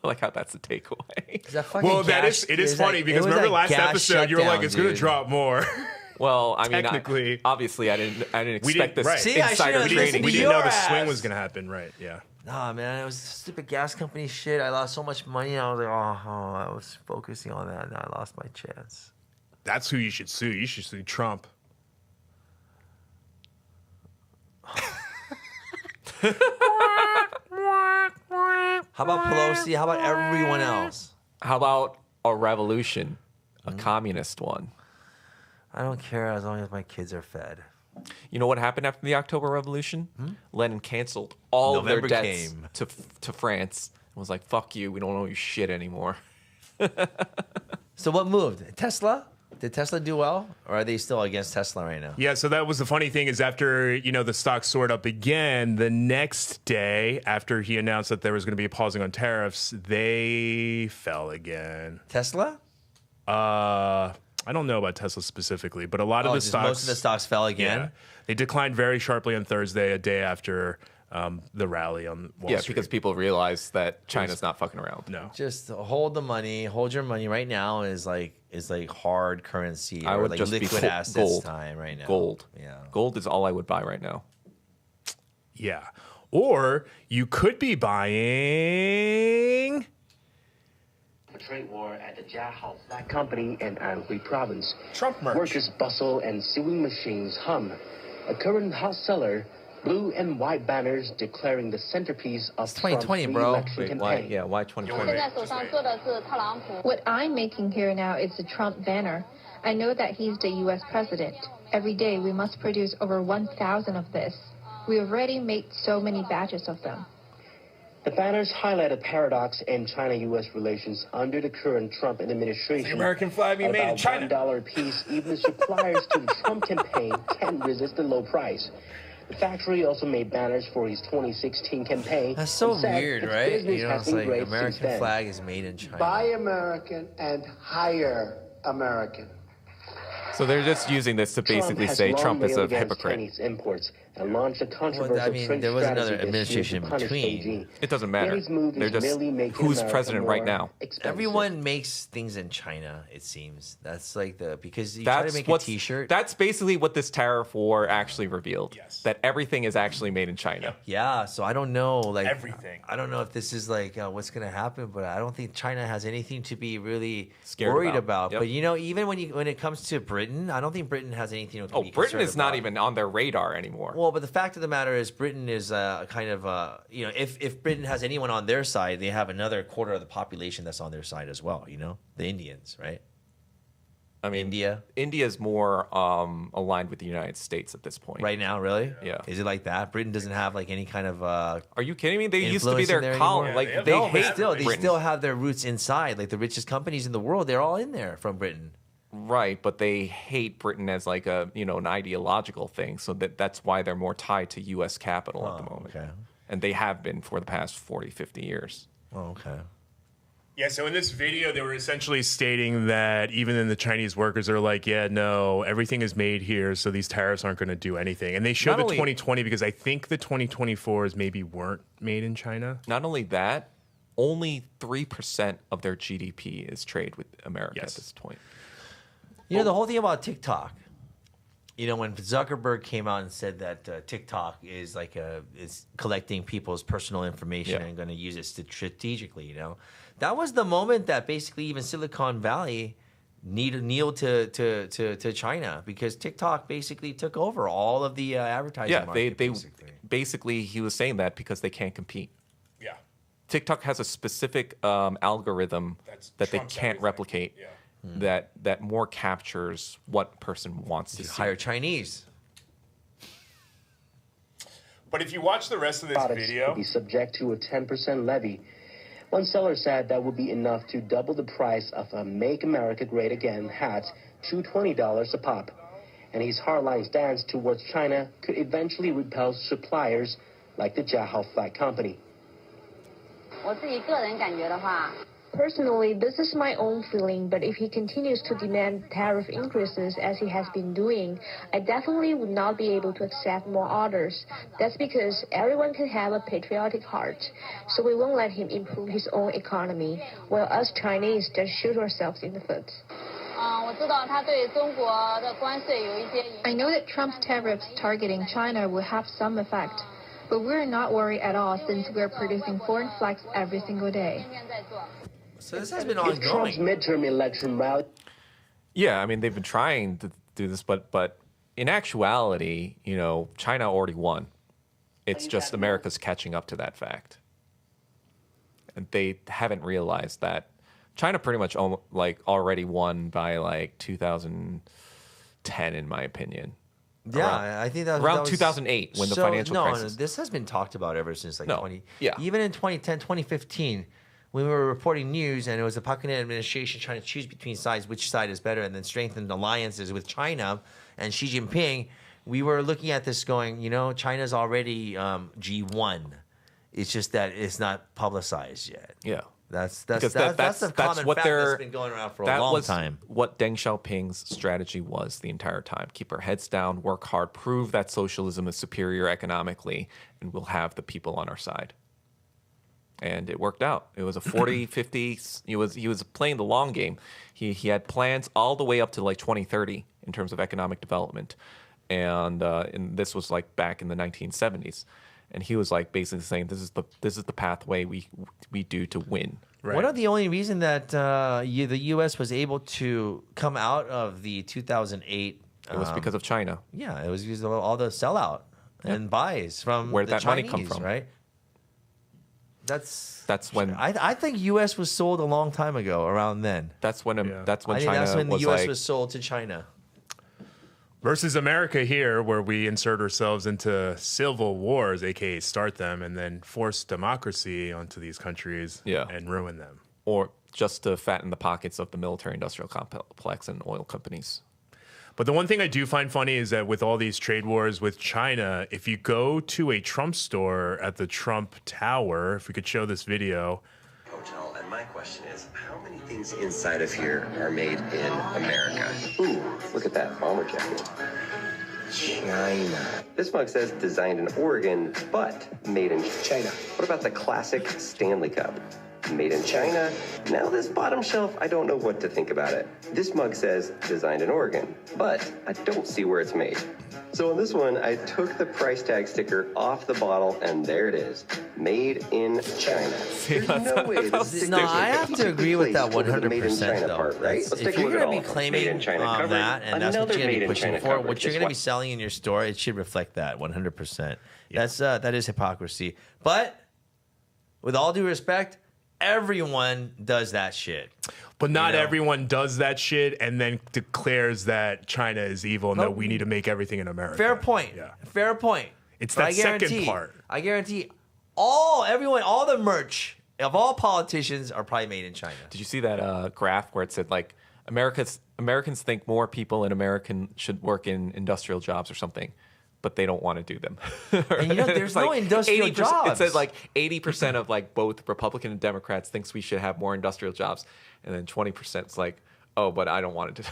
I like how that's a takeaway. Is that fucking Well, it is funny because remember last episode you were like, it's going to drop more. Well, I mean, Technically. obviously, I didn't expect didn't- this right. See, I insider should've trading. listened We to didn't know your the swing ass. was going to happen, right? Yeah. Nah, man, it was stupid gas company shit. I lost so much money. I was like, I was focusing on that, and I lost my chance. That's who you should sue. You should sue Trump. How about Pelosi? How about everyone else? How about a revolution, a communist one? I don't care as long as my kids are fed. You know what happened after the October Revolution? Lenin canceled all of November their debts came. to France and was like, "Fuck you, we don't owe you shit anymore." So what moved? Tesla? Did Tesla do well, or are they still against Tesla right now? Yeah, so that was the funny thing is after, you know, the stock soared up again, the next day after he announced that there was going to be a pausing on tariffs, they fell again. Tesla? I don't know about Tesla specifically, but a lot of the just stocks. most of the stocks fell again. Yeah, they declined very sharply on Thursday, a day after the rally on Wall Yeah, Street. because people realize that China's not fucking around. No. Just hold the money. Hold your money right now is like hard currency. I or would like just be liquid assets gold. time right now. Gold. Yeah. Gold is all I would buy right now. Yeah. Or you could be buying. A trade war at the Jiahao Flag Company in Anhui Province. Trump merch. Workers bustle and sewing machines hum. A current hot seller, blue and white banners declaring the centerpiece of It's 2020, Trump's bro. re-election Wait, campaign. why 2020? 现在手上做的是特朗普。 What I'm making here now is the Trump banner. I know that he's the U.S. president. Every day we must produce over 1,000 of this. We already made so many batches of them. The banners highlight a paradox in China-U.S. relations under the current Trump administration. The American flag being made in China. $1 a piece, even the suppliers to the Trump campaign can't resist the low price. The factory also made banners for his 2016 campaign. That's so weird, right? You know, it's like American flag is made in China. Buy American and hire American. So they're just using this to basically say Trump is a hypocrite. Chinese imports and launched a controversial trade there was another strategy administration in between. It doesn't matter. They're just who's president right now. Everyone makes things in China, it seems. That's like because you try to make a T-shirt. That's basically what this tariff war actually revealed. Yes. That everything is actually made in China. Yeah. So I don't know, like everything. I don't know if this is like what's going to happen, but I don't think China has anything to be really scared worried about. Yep. But you know, even when it comes to Britain, I don't think Britain has anything to be Britain is not about. even on their radar anymore. Well, but the fact of the matter is, Britain is kind of you know, if Britain has anyone on their side, they have another quarter of the population that's on their side as well. You know, the Indians, right? I mean, India is more aligned with the United States at this point. Right now, really? Yeah. Is it like that? Britain doesn't have like any kind of. Are you kidding me? They used to be their colony. Yeah, like they hate still, Britain. they still have their roots inside. Like the richest companies in the world, they're all in there from Britain. Right, but they hate Britain as like a an ideological thing. So that's why they're more tied to U.S. capital at the moment. Okay. And they have been for the past 40, 50 years. Oh, okay. Yeah, so in this video, they were essentially stating that even then the Chinese workers are like, yeah, no, everything is made here, so these tariffs aren't going to do anything. And they show the 2020 because I think the 2024s maybe weren't made in China. Not only that, only 3% of their GDP is trade with America at this point. You know, the whole thing about TikTok, you know, when Zuckerberg came out and said that TikTok is like is collecting people's personal information and going to use it strategically, you know, that was the moment that basically even Silicon Valley kneeled to China because TikTok basically took over all of the advertising market. They basically he was saying that because they can't compete. Yeah. TikTok has a specific algorithm that they can't replicate. Yeah. That more captures what person wants to see. Hire Chinese. But if you watch the rest of this video, will be subject to a 10% levy. One seller said that would be enough to double the price of a Make America Great Again hat to $20 a pop. And his hardline stance towards China could eventually repel suppliers like the Jiahao Flag Company. Personally, this is my own feeling, but if he continues to demand tariff increases as he has been doing, I definitely would not be able to accept more orders. That's because everyone can have a patriotic heart, so we won't let him improve his own economy, while us Chinese just shoot ourselves in the foot. I know that Trump's tariffs targeting China will have some effect, but we're not worried at all since we're producing foreign flags every single day. So this has been ongoing. Trump's midterm election rally. Yeah, I mean they've been trying to do this, but in actuality, you know, China already won. It's just America's catching up to that fact, and they haven't realized that China pretty much like already won by like 2010, in my opinion. Yeah, I think that around was 2008 when the financial crisis. No, this has been talked about ever since like 20. Yeah. Even in 2010, 2015. When we were reporting news and it was the Park Geun-hye administration trying to choose between sides, which side is better, and then strengthen alliances with China and Xi Jinping, we were looking at this going, you know, China's already G1. It's just that it's not publicized yet. Yeah. That's a common fact that's been going around for a long time. What Deng Xiaoping's strategy was the entire time. Keep our heads down, work hard, prove that socialism is superior economically, and we'll have the people on our side. And it worked out. It was a 40, 50. He was playing the long game. He had plans all the way up to like 2030 in terms of economic development, and this was like back in the 1970s. And he was like basically saying, "This is the pathway we do to win." Right. One of the only reason that the U.S. was able to come out of the 2008 it was because of China. Yeah, it was because of all the sellout and buys from where the that Chinese, money come from, right? That's when I think U.S. was sold a long time ago. Around then, that's when China. The U.S. like, was sold to China. Versus America here, where we insert ourselves into civil wars, aka start them, and then force democracy onto these countries and ruin them. Or just to fatten the pockets of the military-industrial complex and oil companies. But the one thing I do find funny is that with all these trade wars with China, if you go to a Trump store at the Trump Tower, if we could show this video. Hotel, and my question is, how many things inside of here are made in America? Ooh, look at that bomber jacket. China. This mug says designed in Oregon, but made in China. What about the classic Stanley Cup? Made in China. Now this bottom shelf, I don't know what to think about it. This mug says designed in Oregon, but I don't see where it's made. So on this one, I took the price tag sticker off the bottle, and there it is, made in China. There's no way this No, I have to agree with that 100%. Though, part, right? If you're going to be claiming that, and that's what you're going to be pushing for, what you're going to be selling in your store, it should reflect that 100%. Yeah. That is hypocrisy. But with all due respect, everyone does that shit. But not everyone does that shit and then declares that China is evil and that we need to make everything in America. Fair point. Yeah. Fair point. It's that second part. I guarantee all the merch of all politicians are probably made in China. Did you see that graph where it said like Americans think more people in America should work in industrial jobs or something, but they don't want to do them. And there's no industrial jobs. It says like 80% of like both Republican and Democrats thinks we should have more industrial jobs, and then 20% is like, oh, but I don't want to do.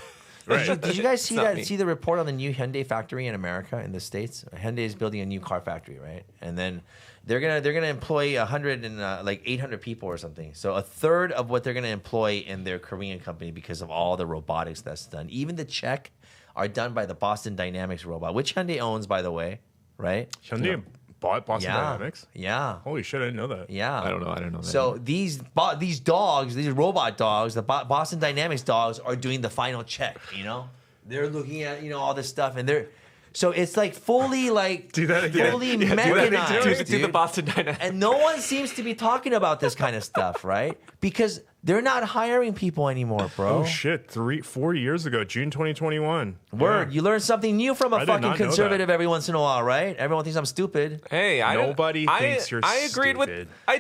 Right. Did you guys see the report on the new Hyundai factory in America in the States? Hyundai is building a new car factory, right? And then they're gonna employ 800 people or something. So a third of what they're gonna employ in their Korean company because of all the robotics that's done. Even the check are done by the Boston Dynamics robot, which Hyundai owns, by the way, right? Hyundai bought Boston Dynamics? Yeah. Holy shit, I didn't know that. Yeah. I don't know that. So these dogs, these robot dogs, the Boston Dynamics dogs are doing the final check, They're looking at, all this stuff, and so it's like fully do that again. Fully mechanized, do the Boston Dynamics. And no one seems to be talking about this kind of stuff, right? Because they're not hiring people anymore, bro. Oh shit, 4 years ago, June 2021. Word, you learn something new from a fucking conservative every every once in a while, right? Everyone thinks I'm stupid. Hey, nobody thinks you're I agreed stupid. I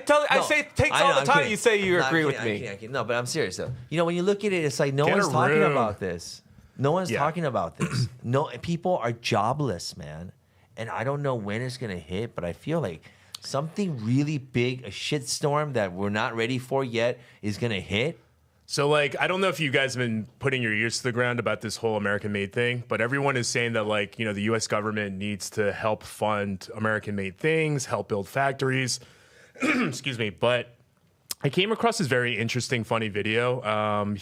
say it takes all the time you say you agree with me. No, but I'm serious though. When you look at it, it's like no one's talking about this. No one's talking about this. No, people are jobless, man. And I don't know when it's going to hit, but I feel like something really big, a shitstorm that we're not ready for yet is going to hit. So, I don't know if you guys have been putting your ears to the ground about this whole American-made thing, but everyone is saying that, the U.S. government needs to help fund American-made things, help build factories. Excuse me. But I came across this very interesting, funny video.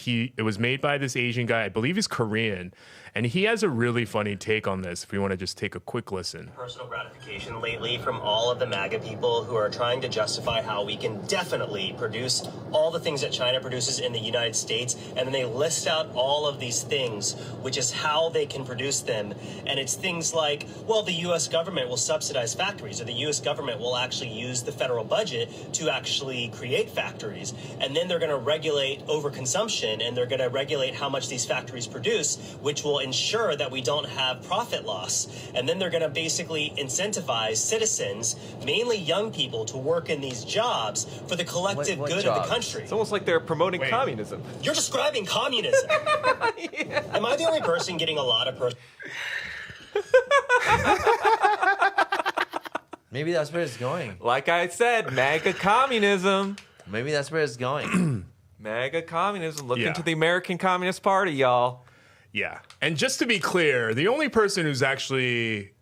It was made by this Asian guy. I believe he's Korean. And he has a really funny take on this, if we want to just take a quick listen. Personal gratification lately from all of the MAGA people who are trying to justify how we can definitely produce all the things that China produces in the United States. And then they list out all of these things, which is how they can produce them. And it's things like, well, the U.S. government will subsidize factories, or the U.S. government will actually use the federal budget to actually create factories. And then they're going to regulate overconsumption, and they're going to regulate how much these factories produce, which will ensure that we don't have profit loss. And then they're going to basically incentivize citizens, mainly young people, to work in these jobs for the collective good of the country. It's almost like they're promoting communism. You're describing communism. Yeah. Am I the only person getting a lot of Maybe that's where it's going. Like I said, MAGA communism. Maybe that's where it's going. MAGA communism. Look into the American Communist Party, y'all. Yeah. And just to be clear, the only person who's actually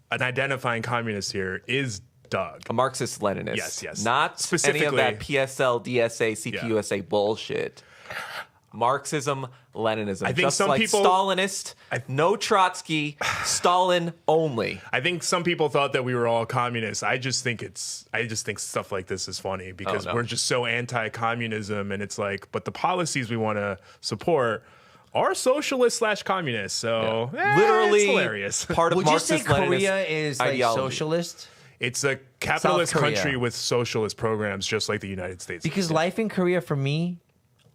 an identifying communist here is Doug. A Marxist-Leninist. Yes. Not specifically any of that PSL, DSA, CPUSA bullshit. Marxism, Leninism. I think just some people Stalinist, no Trotsky, Stalin only. I think some people thought that we were all communists. I just think stuff like this is funny because we're just so anti-communism, and it's like, but the policies we want to support are socialist/communist. So literally, it's hilarious. Part of Would Marxist you say Korea Leninist is ideology. like socialist? It's a capitalist country with socialist programs, just like the United States. Because life in Korea for me,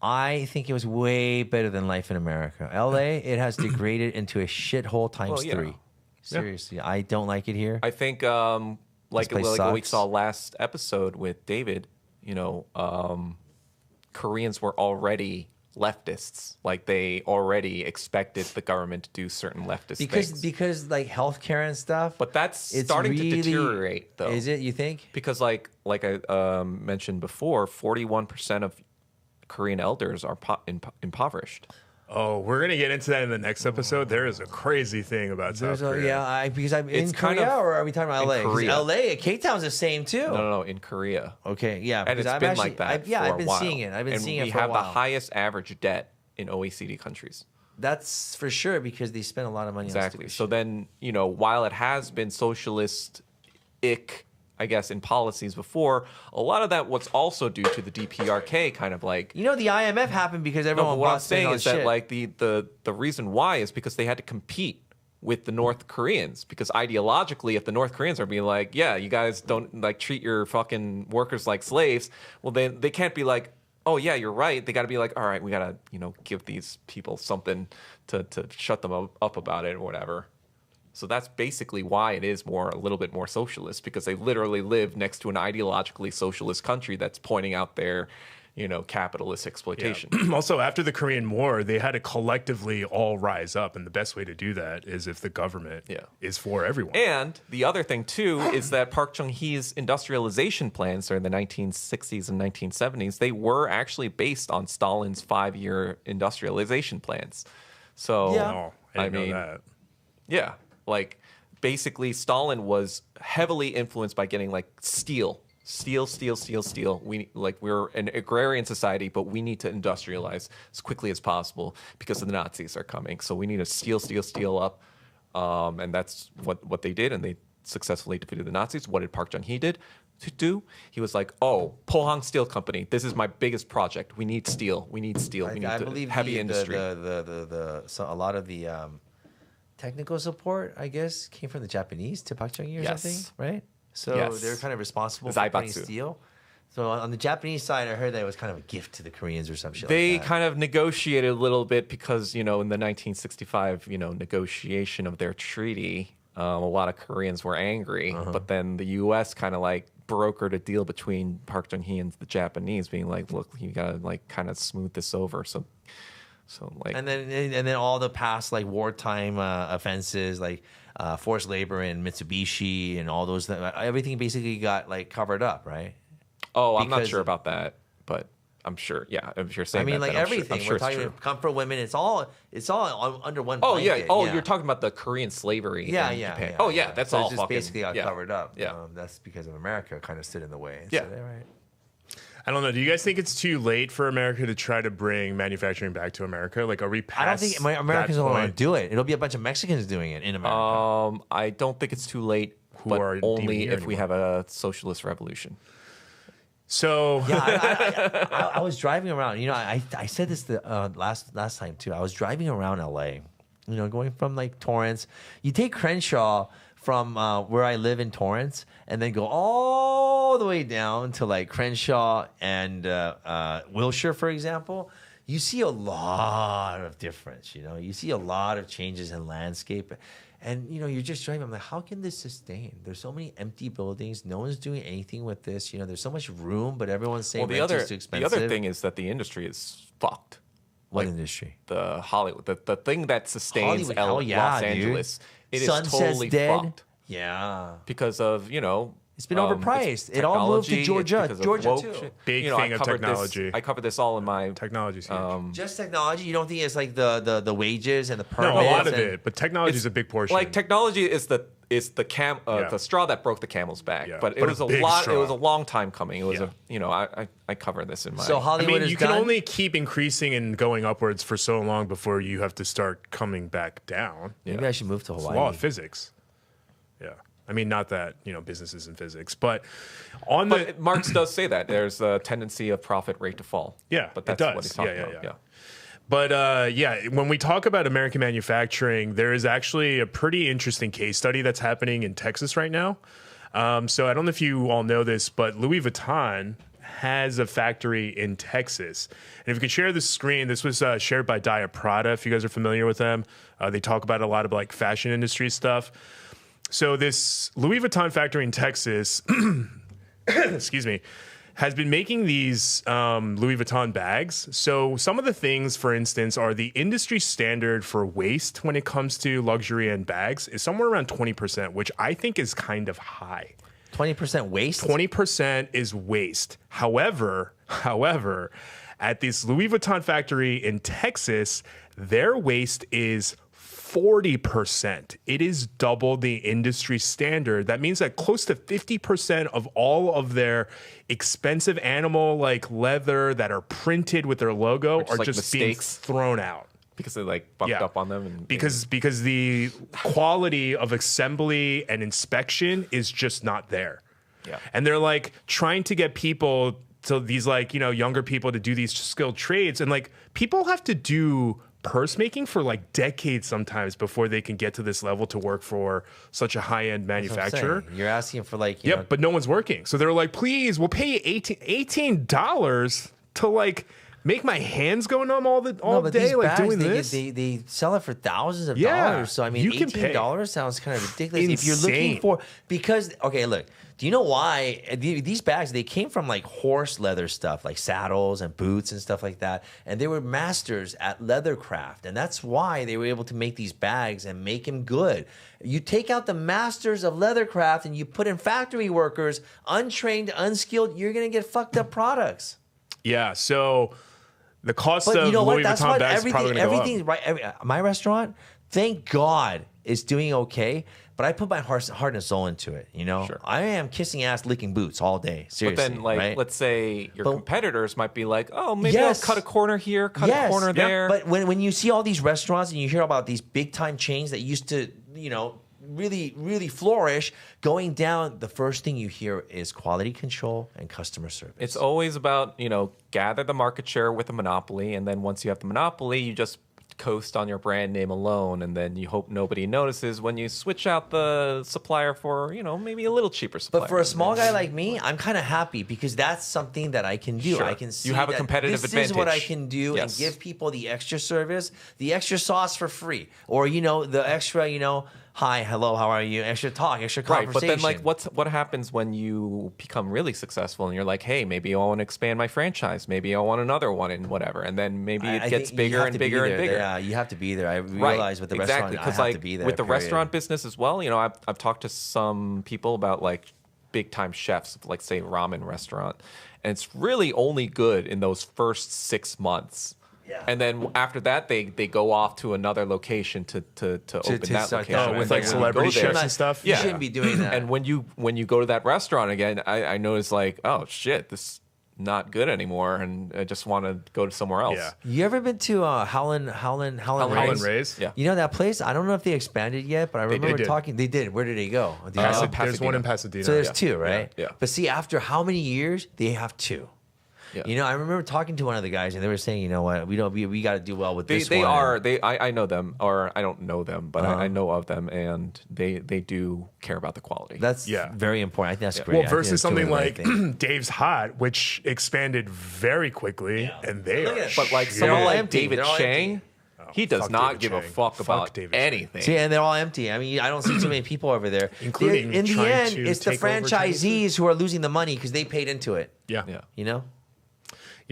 I think it was way better than life in America. LA, it has degraded into a shithole times 3. Seriously, I don't like it here. I think, like what we sucks. saw last episode with David, Koreans were already leftists. Like they already expected the government to do certain leftist things. Because like healthcare and stuff. But that's it's starting really, to deteriorate, though. Is it? You think? Because like I mentioned before, 41% of Korean elders are impoverished. Oh, we're gonna get into that in the next episode. There is a crazy thing about South Korea. Because I'm in It's Korea, kind of- or are we talking about LA? 'Cause Korea. LA, K-Town's the same too. No, in Korea. Okay, yeah, And because it's I've been actually- like that I've been while. seeing it. I've been and seeing it we for a have the while. highest average debt in OECD countries. That's for sure because they spend a lot of money on Exactly. stupid So then, while it has been socialist-ic, I guess, in policies before, a lot of that was also due to the DPRK kind of like... the IMF happened because everyone No, but what I'm bought saying is shit. that like the reason why is because they had to compete with the North Koreans, because ideologically, if the North Koreans are being like, yeah, you guys don't like treat your fucking workers like slaves, well then they can't be like, oh yeah, you're right. They got to be like, all right, we got to give these people something to shut them up about it or whatever. So that's basically why it is a little bit more socialist, because they literally live next to an ideologically socialist country that's pointing out their, capitalist exploitation. Yeah. Also, after the Korean War, they had to collectively all rise up, and the best way to do that is if the government is for everyone. And the other thing too is that Park Chung-hee's industrialization plans during the 1960s and 1970s, they were actually based on Stalin's 5-year industrialization plans. So I didn't know that. Yeah. Like basically Stalin was heavily influenced by getting like steel. We're an agrarian society, but we need to industrialize as quickly as possible because the Nazis are coming. So we need to steel up. And that's what they did. And they successfully defeated the Nazis. What did Park Chung-hee do? He was like, oh, Pohang Steel Company, this is my biggest project. We need steel. We need I believe heavy industry. So a lot of the technical support, I guess, came from the Japanese to Park Chung-hee or something, right? So they're kind of responsible for putting steel. So on the Japanese side, I heard that it was kind of a gift to the Koreans or some shit They like that. kind of negotiated a little bit because, in the 1965, negotiation of their treaty, a lot of Koreans were angry. But then the U.S. kind of like brokered a deal between Park Chung-hee and the Japanese, being like, look, you gotta like kind of smooth this over. So like, and then all the past like wartime offenses like forced labor in Mitsubishi and all those everything basically got like covered up, right? Oh, I'm not sure about that, but I'm sure. Yeah, if you're saying, I mean, that, like then everything. I'm sure We're talking about comfort women. It's all under one. Oh blanket. yeah. Oh, you're talking about the Korean slavery. Yeah, in yeah, Japan. yeah. Oh yeah, that's so all it just fucking, basically got covered up. Yeah, that's because of America kind of stood in the way. Yeah, so right. I don't know. Do you guys think it's too late for America to try to bring manufacturing back to America? Like, are we past I don't think Americans don't want to do it. It'll be a bunch of Mexicans doing it in America. I don't think it's too late, but only if we have a socialist revolution. So yeah, I was driving around. I said this last time too. I was driving around LA. Going from like Torrance. You take Crenshaw from where I live in Torrance, and then go all the way down to like Crenshaw and Wilshire, for example. You see a lot of difference. You see a lot of changes in landscape. And, you're just driving. I'm like, how can this sustain? There's so many empty buildings. No one's doing anything with this. There's so much room, but everyone's saying rent is too expensive. The other thing is that the industry is fucked. What industry? The Hollywood. The thing that sustains Hollywood. Los Angeles. It is totally fucked. Yeah. Because of, it's been overpriced. It all moved to Georgia. Georgia, too. Big thing of technology. I covered this all in my... Technology's huge. Just technology? You don't think it's like the wages and the permits? No, a lot of it. But technology is a big portion. Like technology is the straw that broke the camel's back. Yeah. But it was a lot. Straw. It was a long time coming. It was I covered this in my... So Hollywood is you can only keep increasing and going upwards for so long before you have to start coming back down. Maybe I should move to Hawaii. It's the law of physics. Yeah. I mean, not that, business is in physics, but Marx does say that there's a tendency of profit rate to fall. Yeah, but that's it does. what he's talking about. Yeah. But when we talk about American manufacturing, there is actually a pretty interesting case study that's happening in Texas right now. So I don't know if you all know this, but Louis Vuitton has a factory in Texas. And if you could share the screen, this was shared by Dia Prada, if you guys are familiar with them. They talk about a lot of like fashion industry stuff. So this Louis Vuitton factory in Texas, excuse me, has been making these Louis Vuitton bags. So some of the things, for instance, are the industry standard for waste when it comes to luxury and bags is somewhere around 20%, which I think is kind of high. 20% waste? 20% is waste. However, at this Louis Vuitton factory in Texas, their waste is 40%. It is double the industry standard. That means that close to 50% of all of their expensive animal like leather that are printed with their logo are like just mistakes. being thrown out. Because they like fucked up on them. And because the quality of assembly and inspection is just not there. Yeah. And they're like trying to get people to these like, younger people to do these skilled trades. And like people have to do purse making for like decades sometimes before they can get to this level to work for such a high-end manufacturer. You're asking for like, Yep, but no one's working. So they're like, please, we'll pay you $18 to like make my hands go numb all day, like doing this. They sell it for thousands of Yeah, dollars. So I mean, you can pay. $18 sounds kind of ridiculous. If you're looking Insane. for, because okay, look, do you know why these bags? They came from like horse leather stuff, like saddles and boots and stuff like that, and they were masters at leathercraft, and that's why they were able to make these bags and make them good. You take out the masters of leathercraft and you put in factory workers, untrained, unskilled, you're gonna get fucked up products. Yeah, so the cost But of you know what? Louis That's Vuitton what bags is probably going to go up. everything's right. My restaurant, thank God, is doing okay. But I put my heart and soul into it. Sure. I am kissing ass, licking boots all day. Seriously. But then, like, right? let's say your competitors might be like, oh, maybe I'll cut a corner here, cut a corner there. But when you see all these restaurants and you hear about these big time chains that used to, really, really flourish, going down, the first thing you hear is quality control and customer service. It's always about, gather the market share with a monopoly. And then once you have the monopoly, you just coast on your brand name alone. And then you hope nobody notices when you switch out the supplier for, maybe a little cheaper supplier. But for a small guy like me, I'm kind of happy because that's something that I can do. Sure. I can see You have a that competitive this advantage. is what I can do Yes. and give people the extra service, the extra sauce for free. Or, the extra, hi, hello, how are you? Extra talk, extra Right, conversation. but then what happens when you become really successful and you're like, hey, maybe I want to expand my franchise, maybe I want another one and whatever, and then maybe it gets bigger and bigger and bigger. Yeah, you have to be there. I realize with the restaurant, I have to be there. With the period. restaurant business as well, I've talked to some people about like big time chefs, like say ramen restaurant, and it's really only good in those first 6 months. Yeah. And then after that, they go off to another location to open that start location. that. with And like then celebrity when you go there- chefs and stuff. You shouldn't be doing that. And when you go to that restaurant again, I notice like, oh shit, this is not good anymore, and I just want to go to somewhere else. Yeah. You ever been to Howlin' Ray's? Yeah. You know that place? I don't know if they expanded yet, but I remember did. talking. They did. Where did they go? Do you know? There's one in Pasadena. So there's two, right? Yeah. But see, after how many years, they have two. Yeah. I remember talking to one of the guys, and they were saying, you know what, we got to do well with this They one. are I know them, or I don't know them, but I know of them, and they do care about the quality. That's very important. I think that's great. Well, I think versus that's doing something the right like thing. Dave's Hot, which expanded very quickly, and they Look are. at it. But like shit. someone all like empty. David They're all Chang, he does fuck not David give a Chang. fuck Fuck about David Chang. anything. See, and they're all empty. I mean, I don't see too many people over there. Including in the trying end, to it's the take over Chinese franchisees who are losing the money because they paid into it. Yeah. You know?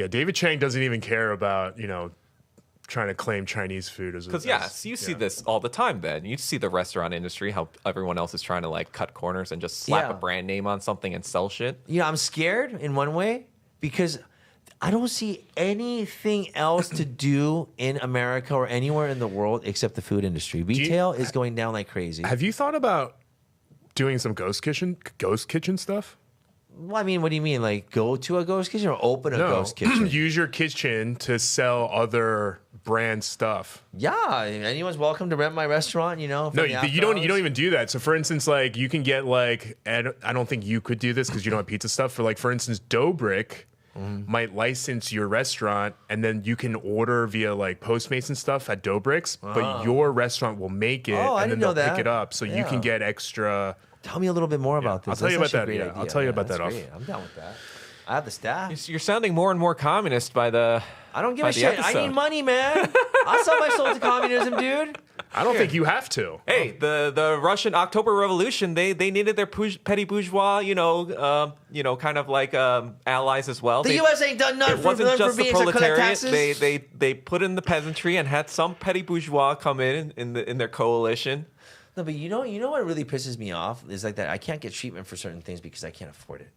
David Chang doesn't even care about, trying to claim Chinese food as Because you see this all the time. Then you see the restaurant industry, how everyone else is trying to like cut corners and just slap a brand name on something and sell shit. I'm scared in one way because I don't see anything else to do in America or anywhere in the world except the food industry. Retail is going down like crazy. Have you thought about doing some ghost kitchen stuff? Well, I mean, what do you mean? Like go to a ghost kitchen or open a ghost kitchen? Use your kitchen to sell other brand stuff. Yeah, anyone's welcome to rent my restaurant. No, you don't even do that. So, for instance, like you can get like, and I don't think you could do this because you don't have pizza stuff. For like, for instance, Doughbrick might license your restaurant, and then you can order via like Postmates and stuff at Doughbricks, but your restaurant will make it, I and then didn't know they'll pick that. it up, so you can get extra. Tell me a little bit more about this. I'll tell you That's about actually a that. great I'll idea. tell you about That's that off. great. I'm down with that. I have the staff. You're sounding more and more communist by the. I don't give a shit. Episode. I need money, man. I'll sell my soul to communism, dude. I don't think you have to. Hey, the Russian October Revolution, they needed their petty bourgeois, kind of like allies as well. The U.S. ain't done nothing It wasn't just the being proletariat. taxes. They put in the peasantry and had some petty bourgeois come in their coalition. No, but you know what really pisses me off is like that I can't get treatment for certain things because I can't afford it.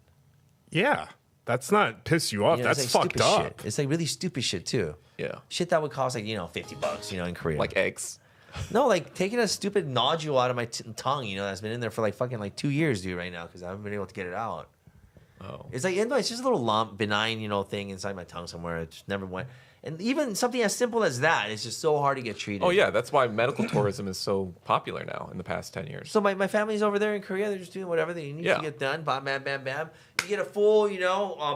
Yeah, that's not piss you off. You know, That's like fucked stupid up. Shit. It's like really stupid shit too. Yeah. Shit that would cost like $50, in Korea. Like eggs. No, like taking a stupid nodule out of my tongue, that's been in there for like fucking like 2 years, dude, right now because I haven't been able to get it out. Oh. It's like it's just a little lump, benign, thing inside my tongue somewhere. It just never went. And even something as simple as that, it's just so hard to get treated. Oh yeah, that's why medical tourism is so popular now in the past 10 years. So my family's over there in Korea. They're just doing whatever they need to get done. Bam, bam, bam, bam. You get a full,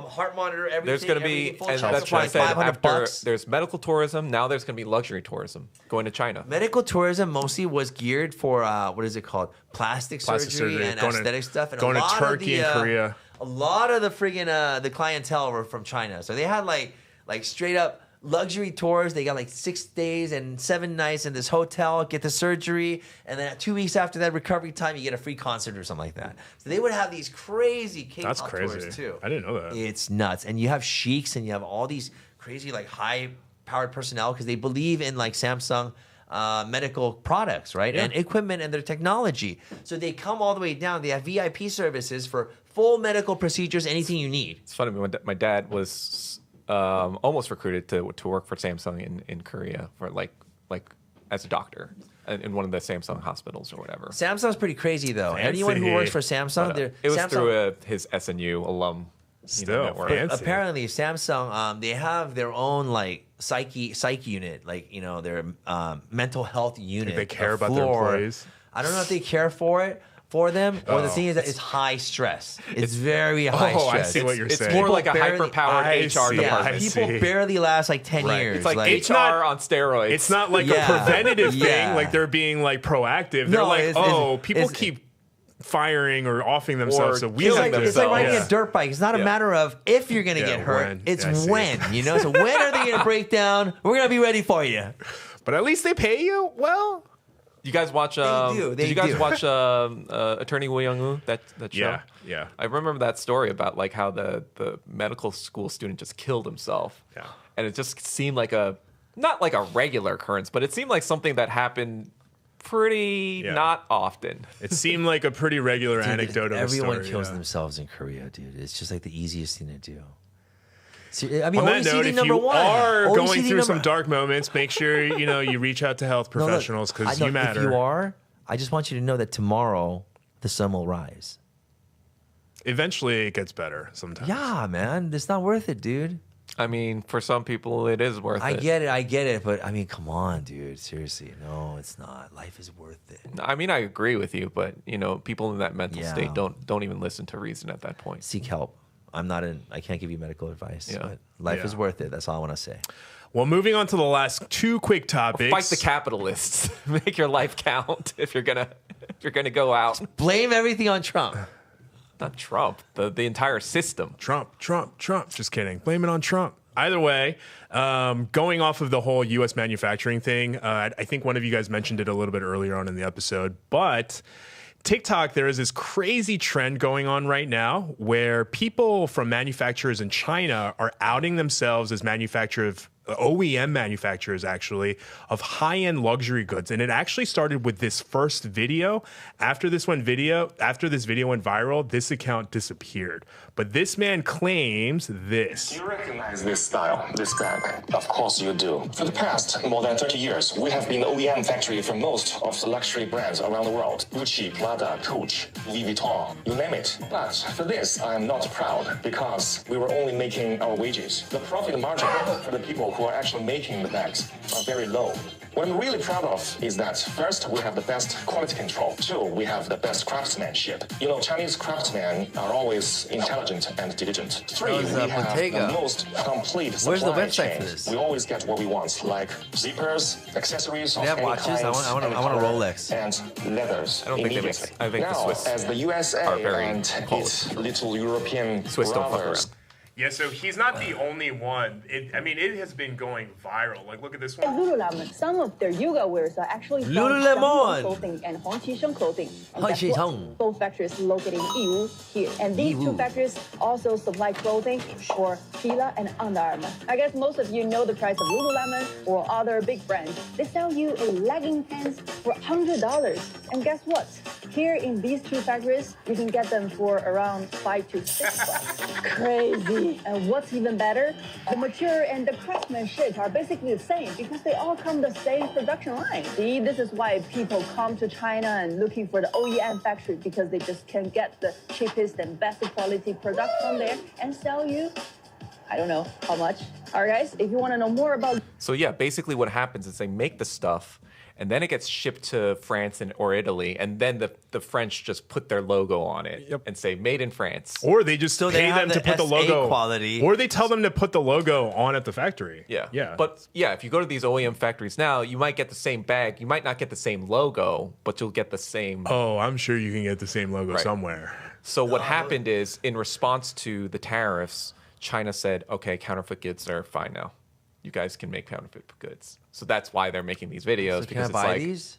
heart monitor, everything. There's going to be, and that's why I said there's medical tourism. Now there's going to be luxury tourism going to China. Medical tourism mostly was geared for what is it called? Plastic surgery and aesthetic stuff. And going to Turkey and Korea. A lot of the friggin' the clientele were from China, so they had like straight up luxury tours. They got like 6 days and 7 nights in this hotel, get the surgery, and then 2 weeks after that recovery time, you get a free concert or something like that. So they would have these crazy K-pop tours too. I didn't know that. It's nuts. And you have sheiks and you have all these crazy like high-powered personnel because they believe in like Samsung medical products, right? Yeah. And equipment and their technology. So they come all the way down. They have VIP services for full medical procedures, anything you need. It's funny. My dad was almost recruited to work for Samsung in Korea for like as a doctor in one of the Samsung hospitals or whatever. Samsung's pretty crazy though. Fancy. Anyone who works for Samsung, it was Samsung, through his SNU alum. Network. Apparently, Samsung they have their own like psyche unit, like their mental health unit. They care about their employees. I don't know if they care for them, or the thing is that it's high stress. It's very high stress. I see what you're saying. It's more like a hyper-powered HR department. People barely last like 10 years. It's like HR on steroids. It's not like a preventative thing, like they're being like proactive. They're like, people keep firing or offing themselves, so we it's like like, it's like riding a dirt bike. It's not a matter of if you're going to get hurt, it's when. So when are they going to break down? We're going to be ready for you. But at least they pay you well. You guys watch? Did you guys watch Attorney Woo Young-woo? That show? Yeah. I remember that story about like how the medical school student just killed himself. Yeah. And it just seemed like not like a regular occurrence, but it seemed like something that happened pretty not often. It seemed like a pretty regular anecdote of a story. Everyone kills themselves in Korea, dude. It's just like the easiest thing to do. I mean, on that note, if number you one, are going through some dark moments, make sure you reach out to health professionals because you matter. If you are, I just want you to know that tomorrow the sun will rise. Eventually, it gets better sometimes. Yeah, man, it's not worth it, dude. I mean, for some people, it is worth it. I get it, but I mean, come on, dude. Seriously, no, it's not. Life is worth it. I mean, I agree with you, but people in that mental state don't even listen to reason at that point. Seek help. I can't give you medical advice, but life is worth it. That's all I want to say. Well, moving on to the last 2 quick topics. Fight the capitalists. Make your life count if you're gonna go out. Blame everything on Trump. Not Trump. The entire system. Trump. Just kidding. Blame it on Trump. Either way, going off of the whole U.S. manufacturing thing, I think one of you guys mentioned it a little bit earlier on in the episode, but TikTok, there is this crazy trend going on right now where people from manufacturers in China are outing themselves as OEM manufacturers, actually, of high-end luxury goods. And it actually started with this first video. After this video went viral, this account disappeared. But this man claims this. Do you recognize this style, this bag? Of course you do. For the past more than 30 years, we have been the OEM factory for most of the luxury brands around the world. Gucci, Prada, Coach, Louis Vuitton, you name it. But for this, I am not proud because we were only making our wages. The profit margin for the people who are actually making the bags are very low. What I'm really proud of is that first, we have the best quality control. 2, we have the best craftsmanship. Chinese craftsmen are always intelligent and diligent. 3, we have the most complete supply Where's the website chain. for this? We always get what we want, like zippers, accessories of They have any watches? kind, I want a Rolex. and leathers. I don't think immediately. I think now, the Swiss as the USA are very and Polish. its little European Swiss don't fuck brothers Yeah, so he's not the only one. It has been going viral. Like, look at this one. Lululemon, some of their yoga wears are actually from Lululemon Xiangwang Clothing and Hongqisheng Clothing. And guess what? Both factories located in Yiwu here. And these two factories also supply clothing for Fila and Under Armour. I guess most of you know the price of Lululemon or other big brands. They sell you a legging pants for $100. And guess what? Here in these two factories, you can get them for around $5 to $6. Crazy. And what's even better, the material and the craftsmanship are basically the same because they all come the same production line. See, this is why people come to China and looking for the OEM factory because they just can get the cheapest and best quality product from there and sell you, I don't know how much. All right, guys, if you want to know more about... So yeah, basically what happens is they make the stuff, and then it gets shipped to France or Italy, and then the French just put their logo on it and say "Made in France." Or they just pay them to put the logo. Quality. Or they tell them to put the logo on at the factory. Yeah. But yeah, if you go to these OEM factories now, you might get the same bag. You might not get the same logo, but you'll get the same. Oh, I'm sure you can get the same logo somewhere. So what happened is, in response to the tariffs, China said, "Okay, counterfeit goods are fine now. You guys can make counterfeit goods." So that's why they're making these videos, So because can I it's buy like these?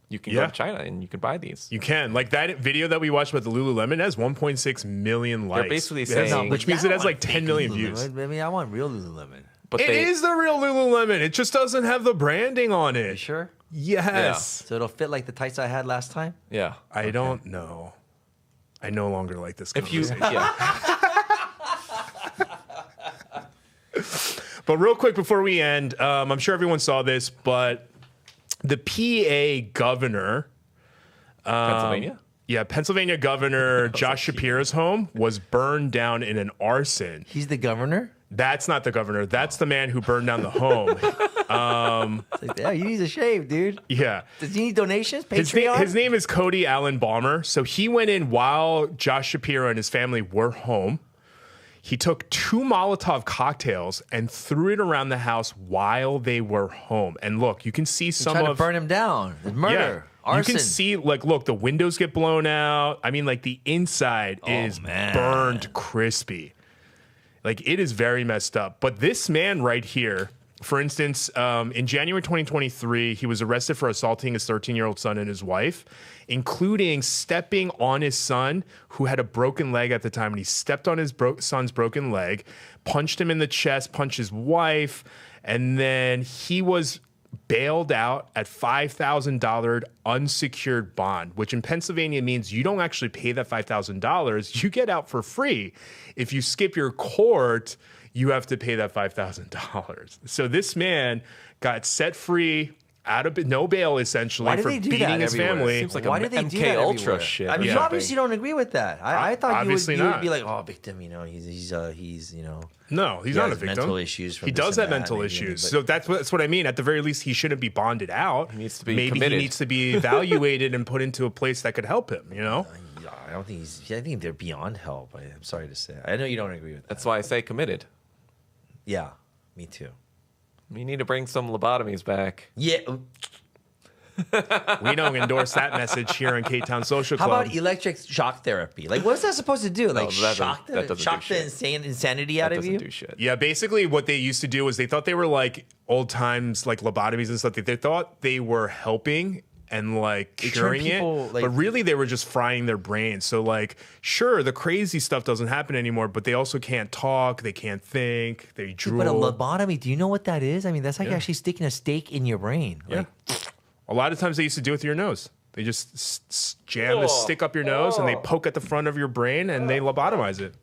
you can go to China and you can buy these. You can. Like that video that we watched about the Lululemon has 1.6 million likes. They're basically saying, which means it has like 10 million views. I mean, I want real Lululemon. But It is the real Lululemon. It just doesn't have the branding on it. You sure? Yes. So it'll fit like the tights I had last time? Yeah. I don't know. I no longer like this If you, conversation. yeah. But real quick before we end, I'm sure everyone saw this, but the PA governor, Pennsylvania? Yeah, Pennsylvania Governor Josh Shapiro's home was burned down in an arson. He's the governor? That's not the governor. That's the man who burned down the home. It's like, yeah, he needs a shave, dude. Yeah. Does he need donations? His name is Cody Allen Balmer. So he went in while Josh Shapiro and his family were home. He took 2 Molotov cocktails and threw it around the house while they were home. And look, you can see some trying to burn him down. It's murder. You Arson. can see, like, look, the windows get blown out. I mean, like, the inside is burned crispy. Like, it is very messed up. But this man right here, for instance, in January 2023, he was arrested for assaulting his 13-year-old son and his wife, including stepping on his son, who had a broken leg at the time. And he stepped on his son's broken leg, punched him in the chest, punched his wife, and then he was bailed out at $5,000 unsecured bond, which in Pennsylvania means you don't actually pay that $5,000. You get out for free. If you skip your court, you have to pay that $5,000. So this man got set free out of no bail, essentially, for beating his family. Seems like Why a do they do MK that Ultra everywhere? shit. I mean, you obviously don't agree with that. I thought you Obviously would not. be like, oh, victim, you know, he's you know. No, he's he not a has victim. mental issues from He this does and have that, mental maybe, issues. but- So that's what I mean. At the very least, he shouldn't be bonded out. He needs to be Maybe committed. he needs to be evaluated and put into a place that could help him, you know? I don't think I think they're beyond help. I'm sorry to say. I know you don't agree with that. That's why I say committed. Yeah, me too. We need to bring some lobotomies back. Yeah. We don't endorse that message here on Ktown Social How Club. about electric shock therapy? Like, what's that supposed to do? No, Like, that shock doesn't the insanity out of you? Do shit. Yeah, basically what they used to do was they thought they were like old times, like lobotomies and stuff. They thought they were helping and like curing it, but really they were just frying their brains. So like, sure, the crazy stuff doesn't happen anymore, but they also can't talk, they can't think, they drool. But a lobotomy, do you know what that is? I mean, that's like actually sticking a stake in your brain. Like, A lot of times they used to do it with your nose. They just jam the stick up your nose and they poke at the front of your brain and they lobotomize it.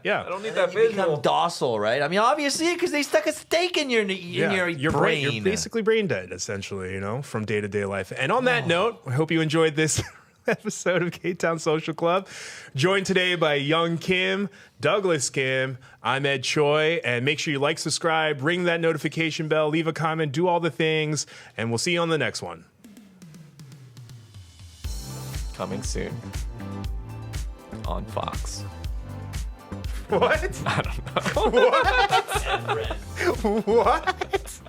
Yeah, I don't need that you become docile, right? I mean, obviously, because they stuck a stake in your brain. You're basically brain dead, essentially, you know, from day-to-day life. And on that note, I hope you enjoyed this episode of Ktown Social Club. Joined today by Young Kim, Douglas Kim. I'm Ed Choi. And make sure you like, subscribe, ring that notification bell, leave a comment, do all the things. And we'll see you on the next one. Coming soon on Fox. What? I don't know. What? What?